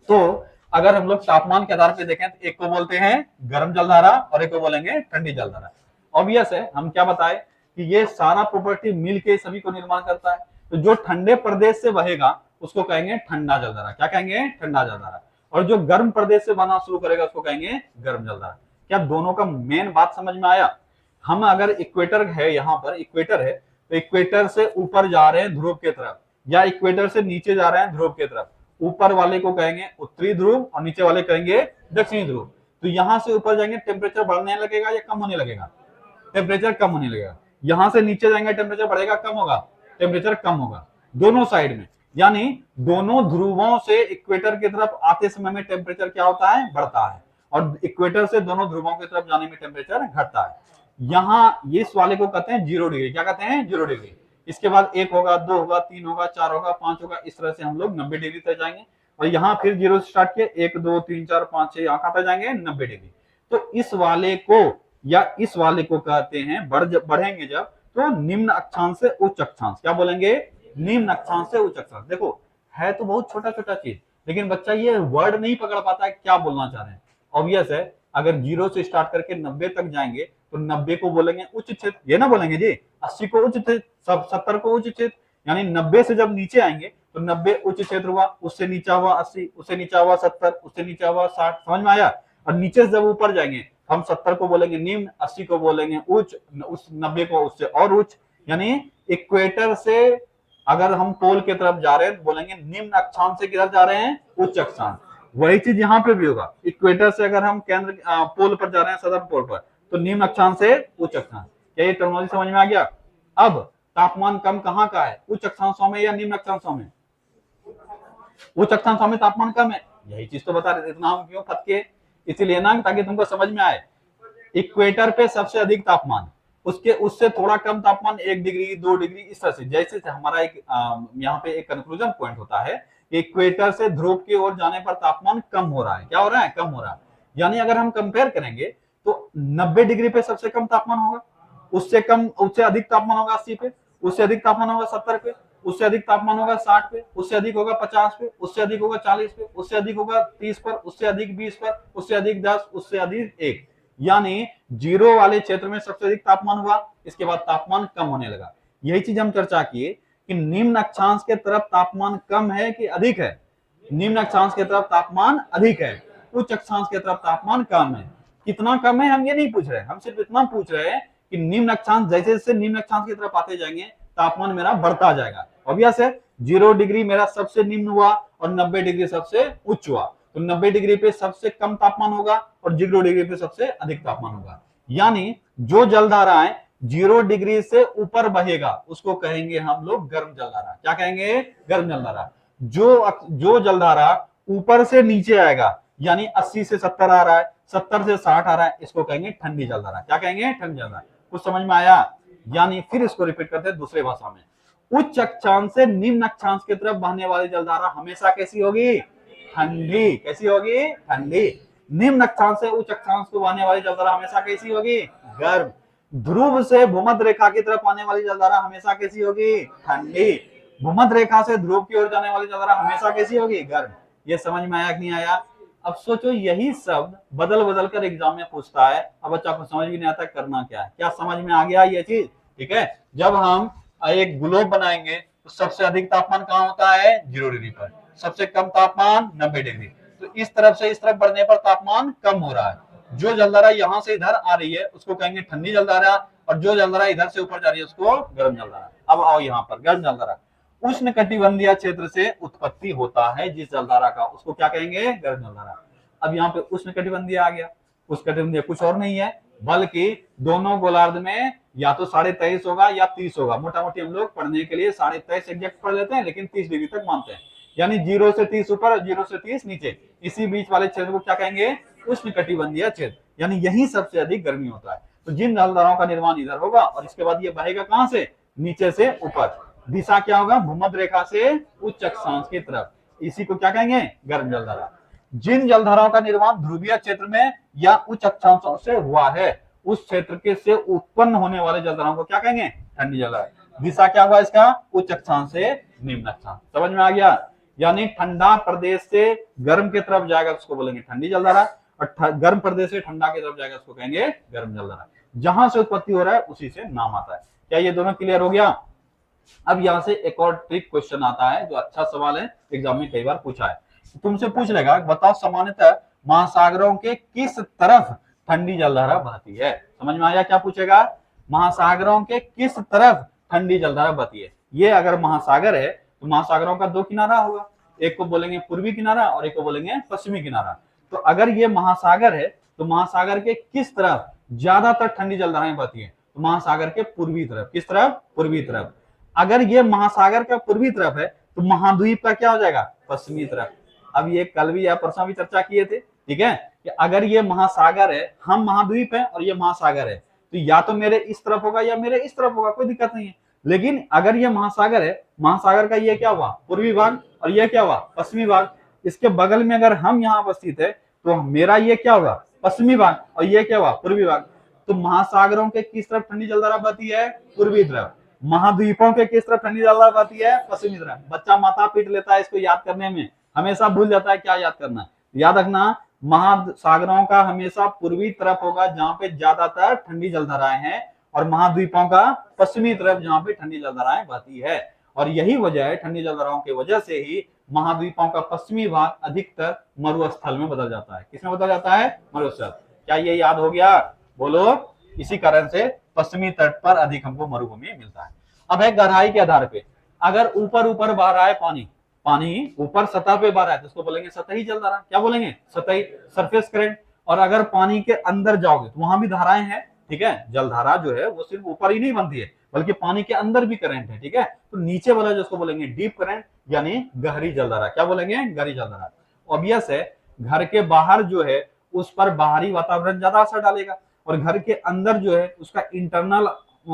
[SPEAKER 1] तो अगर हम लोग तापमान के आधार पर देखें तो एक को बोलते हैं गर्म जलधारा और एक को बोलेंगे ठंडी जलधारा। ऑब्वियस है, हम क्या बताएं कि ये सारा प्रॉपर्टी मिलके सभी को निर्माण करता है। तो जो ठंडे प्रदेश से बहेगा उसको कहेंगे ठंडा जलधारा। क्या कहेंगे? ठंडा जलधारा। और जो गर्म प्रदेश से बहना शुरू करेगा उसको कहेंगे गर्म जलधारा। क्या दोनों का मेन बात समझ में आया? हम अगर इक्वेटर है, यहाँ पर इक्वेटर है, तो इक्वेटर से ऊपर जा रहे हैं ध्रुव की तरफ, या इक्वेटर से नीचे जा रहे हैं ध्रुव की तरफ, ऊपर वाले को कहेंगे उत्तरी ध्रुव और नीचे वाले कहेंगे दक्षिणी ध्रुव। तो यहाँ से ऊपर जाएंगे टेम्परेचर बढ़ने लगेगा या कम होने लगेगा? टेम्परेचर कम होने लगेगा। यहाँ से नीचे जाएंगे टेम्परेचर बढ़ेगा कम होगा? टेम्परेचर कम होगा दोनों साइड में, यानी दोनों ध्रुवों से इक्वेटर की तरफ आते समय में टेम्परेचर क्या होता है? बढ़ता है, और इक्वेटर से दोनों ध्रुवों की तरफ जाने में टेम्परेचर घटता है। यहाँ इस वाले को कहते हैं 0 डिग्री। क्या कहते हैं? 0 डिग्री। इसके बाद 1 होगा, 2 होगा, 3 होगा, 4 होगा, 5 होगा, इस तरह से हम लोग 90 डिग्री तक जाएंगे। और यहाँ फिर 0 से स्टार्ट किए, 1 2 3 4 5 6 यहाँ तक जाएंगे 90 डिग्री। तो इस वाले को या इस वाले को कहते हैं बढ़ेंगे जब तो निम्न अक्षांश से उच्च अक्षांश। क्या बोलेंगे? निम्न अक्षांश से उच्च अक्षांश। देखो है तो बहुत छोटा छोटा चीज, लेकिन बच्चा ये वर्ड नहीं पकड़ पाता है क्या बोलना चाह रहे हैं। ऑब्वियस है, अगर 0 से स्टार्ट करके 90 तक जाएंगे तो 90 को बोलेंगे उच्च क्षेत्र, ये ना बोलेंगे जी। 80 को उच्च क्षेत्र, 70 को उच्च क्षेत्र, यानी 90 से जब नीचे आएंगे तो 90 उच्च क्षेत्र हुआ, उससे नीचा हुआ 80, उससे नीचा हुआ 70, उससे नीचा हुआ 60। समझ में आया? और नीचे से जब ऊपर जाएंगे हम 70 को बोलेंगे निम्न, 80 को बोलेंगे उच्च, उस 90 को उससे और उच्च। यानी इक्वेटर से अगर हम पोल की तरफ जा रहे हैं तो बोलेंगे निम्न अक्षांश से किधर जा रहे हैं? उच्च अक्षांश। वही चीज यहाँ पे भी होगा, इक्वेटर से अगर हम केंद्र पोल पर जा रहे हैं, सदर्न पोल पर, तो निम्न अक्षांश से उच्च अक्षांश। क्या ये टर्मिनोलॉजी समझ में आ गया? अब तापमान कम कहाँ का है? उच्च अक्षांशों में या निम्न अक्षांशों में? उच्च अक्षांशों में तापमान कम है, यही चीज तो बता रहे थे। इतना हम क्यों फटके? इसीलिए ना ताकि तुमको समझ में आए। इक्वेटर पे सबसे अधिक तापमान, उसके उससे थोड़ा कम तापमान 1 डिग्री 2 डिग्री इस तरह से। जैसे हमारा एक यहाँ पे एक कंक्लूजन पॉइंट होता है, इक्वेटर से ध्रुव की ओर जाने पर तापमान कम हो रहा है। क्या हो रहा है? कम हो रहा है। यानी अगर हम कंपेयर करेंगे तो 90 डिग्री पे सबसे कम तापमान होगा, उससे अधिक तापमान होगा 80 पे, उससे अधिक तापमान होगा 70 पे, उससे अधिक तापमान होगा 60 पे, उससे अधिक होगा 50 पे, उससे अधिक होगा 40 पे, उससे अधिक होगा 30 पर, उससे अधिक 20 पर, उससे अधिक 10, उससे अधिक 1। यानी जीरो वाले क्षेत्र में सबसे अधिक तापमान हुआ, इसके बाद तापमान कम होने लगा। यही चीज हम चर्चा किए कि निम्न अक्षांश के तरफ तापमान कम है कि अधिक है? निम्न अक्षांश की तरफ तापमान अधिक है, उच्च अक्षांश की तरफ तापमान कम है। कितना कम है हम ये नहीं पूछ रहे, हम सिर्फ इतना पूछ रहे हैं कि निम्न अक्षांश जैसे जैसे निम्न अक्षांश की तरफ आते जाएंगे तापमान मेरा बढ़ता जाएगा। ऑब्वियस है, 0 डिग्री मेरा सबसे निम्न हुआ और 90 डिग्री सबसे उच्च हुआ, तो 90 डिग्री पे सबसे कम तापमान होगा और 0 डिग्री पे सबसे अधिक तापमान होगा। यानी जो जलधाराएं 0 डिग्री से ऊपर बहेगा उसको कहेंगे हम लोग गर्म जलधारा। क्या कहेंगे? गर्म जलधारा। जो जलधारा ऊपर से नीचे आएगा, यानी 80 से 70 आ रहा है, 70 से 60 आ रहा है, इसको कहेंगे ठंडी जलधारा। क्या कहेंगे? ठंडी जलधारा। कुछ समझ में आया? यानी फिर इसको रिपीट करते हैं दूसरे भाषा में, उच्च अक्षांश से निम्न अक्षांश की तरफ बहने वाली जलधारा हमेशा कैसी होगी? ठंडी। कैसी होगी? ठंडी। निम्न अक्षांश से उच्च अक्षांश को बहने वाली जलधारा हमेशा कैसी होगी? गर्म। ध्रुव से भूमध्य रेखा की तरफ आने वाली जलधारा हमेशा कैसी होगी? ठंडी। भूमध्य रेखा से ध्रुव की ओर जाने वाली जलधारा हमेशा कैसी होगी? गर्म। ये समझ में आया कि नहीं आया? अब सोचो, यही शब्द बदल बदल कर एग्जाम में पूछता है, अब बच्चा को समझ भी नहीं आता करना क्या है। क्या समझ में आ गया ये चीज? ठीक है। जब हम एक ग्लोब बनाएंगे तो सबसे अधिक तापमान कहाँ होता है? 0 डिग्री पर। सबसे कम तापमान 90 डिग्री। तो इस तरफ से इस तरफ बढ़ने पर तापमान कम हो रहा है। जो जलधारा यहाँ से इधर आ रही है उसको कहेंगे ठंडी जलधारा, और जो जलधारा इधर से ऊपर जा रही है उसको गर्म जलधारा। अब आओ यहाँ पर गर्म जलधारा। उष्ण कटिबंधीय क्षेत्र से उत्पत्ति होता है जिस जलधारा का, उसको क्या कहेंगे? गर्म जलधारा। अब यहाँ पे उष्ण कटिबंधीय आ गया। उष्ण कटिबंधीय कुछ और नहीं है बल्कि दोनों गोलार्ध में या तो 23.5 होगा या 30 होगा। मोटा मोटी हम लोग पढ़ने के लिए 23.5 एग्जैक्ट पढ़ लेते हैं, लेकिन 30 डिग्री तक मानते हैं। यानी 0 से 30 ऊपर और 0 से 30 नीचे, इसी बीच वाले क्षेत्र को क्या कहेंगे? उष्ण कटिबंधीय क्षेत्र। यानी यही सबसे अधिक गर्मी होता है। तो जिन जलधाराओं का निर्माण इधर होगा और इसके बाद ये बहेगा कहां से? नीचे से ऊपर। दिशा क्या होगा? भूमध्य रेखा से उच्च अक्षांश की तरफ। इसी को क्या कहेंगे? गर्म जलधारा। जिन जलधाराओं का निर्माण ध्रुवीय क्षेत्र में या उच्च अक्षांशों से हुआ है उस क्षेत्र के से उत्पन्न होने वाले जलधाराओं को क्या कहेंगे? ठंडी जलधारा। दिशा क्या हुआ इसका? उच्च अक्षांश से निम्न अक्षांश। समझ में आ गया? यानी ठंडा प्रदेश से गर्म की तरफ जाएगा उसको बोलेंगे ठंडी जलधारा, और गर्म प्रदेश से ठंडा की तरफ जाएगा उसको कहेंगे गर्म जलधारा। जहां से उत्पत्ति हो रहा है उसी से नाम आता है। क्या ये दोनों क्लियर हो गया? अब यहां से एक और ट्रिक क्वेश्चन आता है जो अच्छा सवाल है, एग्जाम में कई बार पूछा है। तुमसे पूछ लेगा, बताओ सामान्यतः महासागरों के किस तरफ ठंडी जलधारा बहती है? समझ में आया क्या पूछेगा? महासागरों के किस तरफ ठंडी जलधारा बहती है। ये अगर महासागर है तो महासागरों का 2 किनारा होगा, एक को बोलेंगे पूर्वी किनारा और एक को बोलेंगे पश्चिमी किनारा। तो अगर ये महासागर है तो महासागर के किस तरफ ज्यादातर ठंडी जलधाराएं बहती है? तो महासागर के पूर्वी तरफ। किस तरफ? पूर्वी तरफ। अगर ये महासागर का पूर्वी तरफ है तो महाद्वीप का क्या हो जाएगा? पश्चिमी तरफ। अब ये कल भी या परसों भी चर्चा किए थे, ठीक है, कि अगर ये महासागर है, हम महाद्वीप है और ये महासागर है, तो या तो मेरे इस तरफ होगा या मेरे इस तरफ होगा, कोई दिक्कत नहीं है। लेकिन अगर ये महासागर है, महासागर का ये क्या हुआ? पूर्वी भाग, और ये क्या हुआ? पश्चिमी भाग। इसके बगल में अगर हम यहाँ अवस्थित है तो मेरा ये क्या होगा? पश्चिमी भाग, और ये क्या हुआ? पूर्वी भाग। तो महासागरों के किस तरफ ठंडी जलधारा बहती है? पूर्वी तरफ। महाद्वीपों के किस तरफ ठंडी जलधारा बहती है? पश्चिमी तरफ। बच्चा माथा पीट लेता है इसको याद करने में, हमेशा भूल जाता है क्या याद करना है। याद रखना, महासागरों का हमेशा पूर्वी तरफ होगा जहां पे ज्यादातर ठंडी जलधाराएं हैं, और महाद्वीपों का पश्चिमी तरफ जहां पे ठंडी जलधाराएं बहती है। और यही वजह है, ठंडी जलधाराओं की वजह से ही महाद्वीपों का पश्चिमी भाग अधिकतर मरुस्थल में बदल जाता है। किसमें बदल जाता है? मरुस्थल। क्या ये याद हो गया? बोलो। इसी कारण से पश्चिमी तट पर अधिक हमको मरुभूमि मिलता है। अब है गहराई के आधार पे, अगर ऊपर ऊपर बह रहा है पानी, पानी ऊपर सतह पे बह रहा है तो उसको बोलेंगे सतही जलधारा। क्या बोलेंगे? सतही, सरफेस करंट। और अगर पानी के अंदर जाओगे तो वहां भी धाराएं हैं, ठीक है। जलधारा जो है वो सिर्फ ऊपर ही नहीं बनती है बल्कि पानी के अंदर भी करंट है, ठीक है। तो नीचे वाला जो उसको बोलेंगे डीप करंट, यानी गहरी जलधारा। क्या बोलेंगे? गहरी जलधारा। ऑब्वियस है, घर के बाहर जो है उस पर बाहरी वातावरण ज्यादा असर डालेगा। और घर के अंदर जो है उसका इंटरनल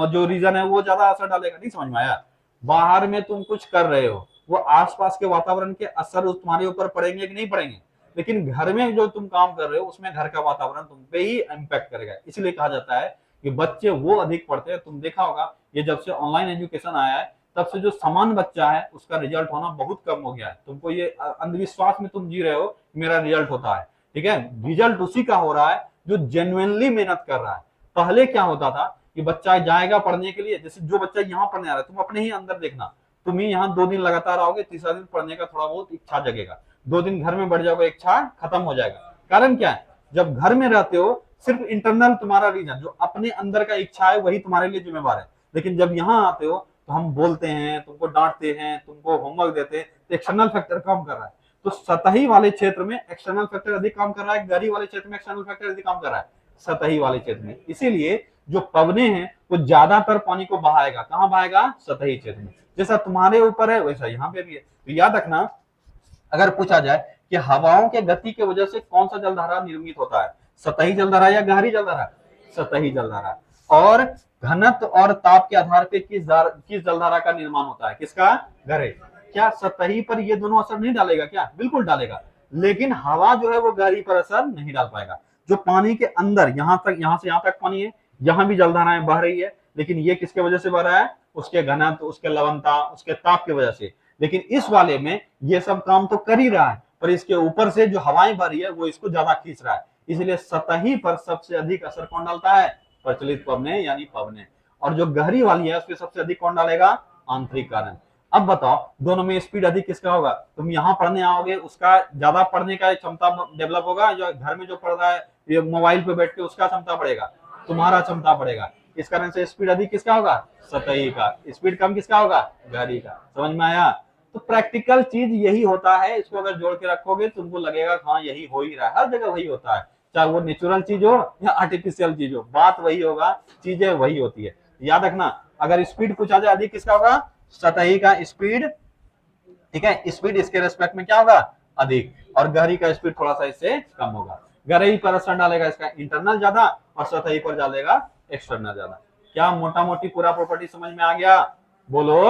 [SPEAKER 1] जो रीजन है वो ज्यादा असर डालेगा। नहीं समझ में आया? बाहर में तुम कुछ कर रहे हो, वो आसपास के वातावरण के असर तुम्हारे ऊपर पड़ेंगे कि नहीं पड़ेंगे, लेकिन घर में जो तुम काम कर रहे हो उसमें घर का वातावरण तुम पे ही इम्पैक्ट करेगा। इसलिए कहा जाता है कि बच्चे वो अधिक पढ़ते हैं। तुम देखा होगा ये जब से ऑनलाइन एजुकेशन आया है तब से जो सामान्य बच्चा है उसका रिजल्ट होना बहुत कम हो गया है। तुमको ये अंधविश्वास में तुम जी रहे हो मेरा रिजल्ट होता है, ठीक है, रिजल्ट उसी का हो रहा है जो जेन्युइनली मेहनत कर रहा है। पहले क्या होता था कि बच्चा जाएगा पढ़ने के लिए, जैसे जो बच्चा यहाँ पढ़ने आ रहा है तुम अपने ही अंदर देखना, तुम ही यहाँ 2 दिन लगातार आओगे, तीसरा दिन पढ़ने का थोड़ा बहुत इच्छा जगेगा, 2 दिन घर में बढ़ जाओगे, इच्छा खत्म हो जाएगा। कारण क्या है? जब घर में रहते हो सिर्फ इंटरनल तुम्हारा रीजन जो अपने अंदर का इच्छा है वही तुम्हारे लिए जिम्मेवार है, लेकिन जब यहाँ आते हो तो हम बोलते हैं, तुमको डांटते हैं, तुमको होमवर्क देते हैं, तो एक्सटर्नल फैक्टर काम कर रहा है। तो सतही वाले क्षेत्र में एक्सटर्नल फैक्टर अधिक काम कर रहा है, गहरी वाले क्षेत्र में एक्सटर्नल फैक्टर अधिक काम कर रहा है सतही वाले क्षेत्र में। इसीलिए जो पवने हैं वो ज्यादातर पानी को बहाएगा, कहां बहाएगा? सतही क्षेत्र में। जैसा तुम्हारे ऊपर है वैसा यहाँ पे भी है। तो याद रखना, अगर पूछा जाए कि हवाओं के गति की वजह से कौन सा जलधारा निर्मित होता है, सतही जलधारा या गहरी जलधारा? सतही जलधारा। और घनत्व और ताप के आधार पे किस जलधारा का निर्माण होता है? किसका? गहरे। क्या सतही पर ये दोनों असर नहीं डालेगा क्या? बिल्कुल डालेगा, लेकिन हवा जो है वो गहरी पर असर नहीं डाल पाएगा। जो पानी के अंदर यहाँ से यहाँ तक पानी है, यहाँ भी जलधाराएं बह रही है, लेकिन ये किसके वजह से बह रहा है? उसके घनत्व, उसके लवणता, उसके ताप की वजह से। लेकिन इस वाले में ये सब काम तो कर ही रहा है, पर इसके ऊपर से जो हवाएं बह रही है वो इसको ज्यादा खींच रहा है। इसलिए सतही पर सबसे अधिक असर कौन डालता है? प्रचलित पवने यानी पवने। और जो गहरी वाली है उसमें सबसे अधिक कौन डालेगा? आंतरिक कारण। अब बताओ दोनों में स्पीड अधिक किसका होगा? तुम यहाँ पढ़ने आओगे उसका ज्यादा पढ़ने का क्षमता डेवलप होगा, जो घर में जो पढ़ रहा है ये मोबाइल पे बैठ के उसका क्षमता बढ़ेगा, तुम्हारा क्षमता बढ़ेगा। इस कारण से स्पीड अधिक किसका होगा? सतही का। स्पीड कम किसका होगा? गहरी का। समझ में आया? तो प्रैक्टिकल चीज यही होता है, इसको अगर जोड़ के रखोगे तुमको लगेगा हाँ यही हो ही रहा है, हर जगह वही होता है, चाहे वो नेचुरल चीज हो या आर्टिफिशियल चीज हो, बात वही होगा, चीजें वही होती है। याद रखना, अगर स्पीड पूछा जाए अधिक किसका होगा? सतही का स्पीड, ठीक है। स्पीड इसके रेस्पेक्ट में क्या होगा? अधिक। और गहरी का स्पीड थोड़ा सा इससे कम होगा। गहरी पर असर डालेगा इसका इंटरनल ज्यादा और सतही पर डालेगा एक्सटर्नल ज्यादा। क्या मोटा मोटी पूरा प्रॉपर्टी समझ में आ गया? बोलो।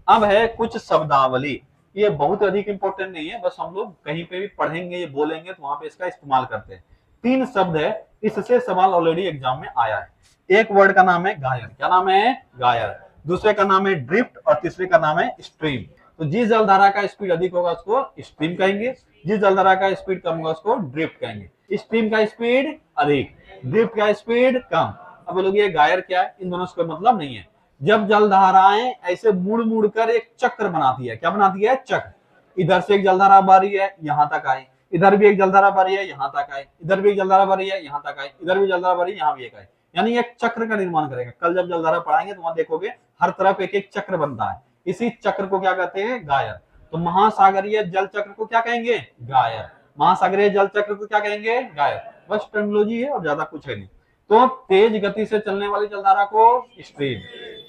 [SPEAKER 1] अब है कुछ शब्दावली, ये बहुत अधिक इंपॉर्टेंट नहीं है, बस हम लोग कहीं पे भी पढ़ेंगे ये बोलेंगे तो वहां पे इसका इस्तेमाल करते हैं। 3 शब्द है, इससे सवाल ऑलरेडी एग्जाम में आया है। एक वर्ड का नाम है गायर। क्या नाम है? गायर। दूसरे का नाम है ड्रिफ्ट और तीसरे का नाम है स्ट्रीम। तो जिस जलधारा का स्पीड अधिक होगा उसको स्ट्रीम कहेंगे, जिस जलधारा का स्पीड कम होगा उसको ड्रिफ्ट कहेंगे। स्ट्रीम का स्पीड अधिक, ड्रिफ्ट का स्पीड कम। अब बोलोगे ये गायर क्या है? इन दोनों से कोई मतलब नहीं है। जब जलधाराएं ऐसे मुड़ मुड़ कर एक चक्र बनाती है, क्या बनाती है? चक्र। इधर से एक जलधारा बह रही है यहां तक आई, इधर भी एक जलधारा बह रही है यहां तक आई, इधर भी एक जलधारा बह रही है यहां तक आई, इधर भी जलधारा बह रही है यहां भी एक आई, यानी एक चक्र का निर्माण करेगा। कल जब जलधारा पढ़ाएंगे तो वहां देखोगे हर तरफ एक एक चक्र बनता है, इसी चक्र को क्या कहते हैं? गायर। तो महासागरीय जल चक्र को क्या कहेंगे? गायर। महासागरीय जल चक्र को क्या कहेंगे? गायर। बस टर्मिनोलॉजी है और ज्यादा कुछ है नहीं। तो तेज गति से चलने वाली जलधारा को स्ट्रीम,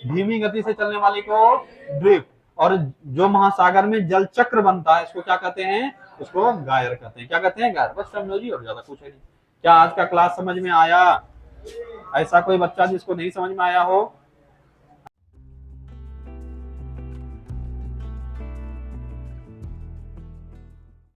[SPEAKER 1] धीमी गति से चलने वाली को ड्रिफ्ट, और जो महासागर में जल चक्र बनता है इसको क्या कहते हैं? उसको गायर कहते हैं। क्या कहते हैं? गायर। बस टर्मिनोलॉजी और ज्यादा कुछ है नहीं। क्या आज का क्लास समझ में आया? ऐसा कोई बच्चा जिसको नहीं समझ में आया हो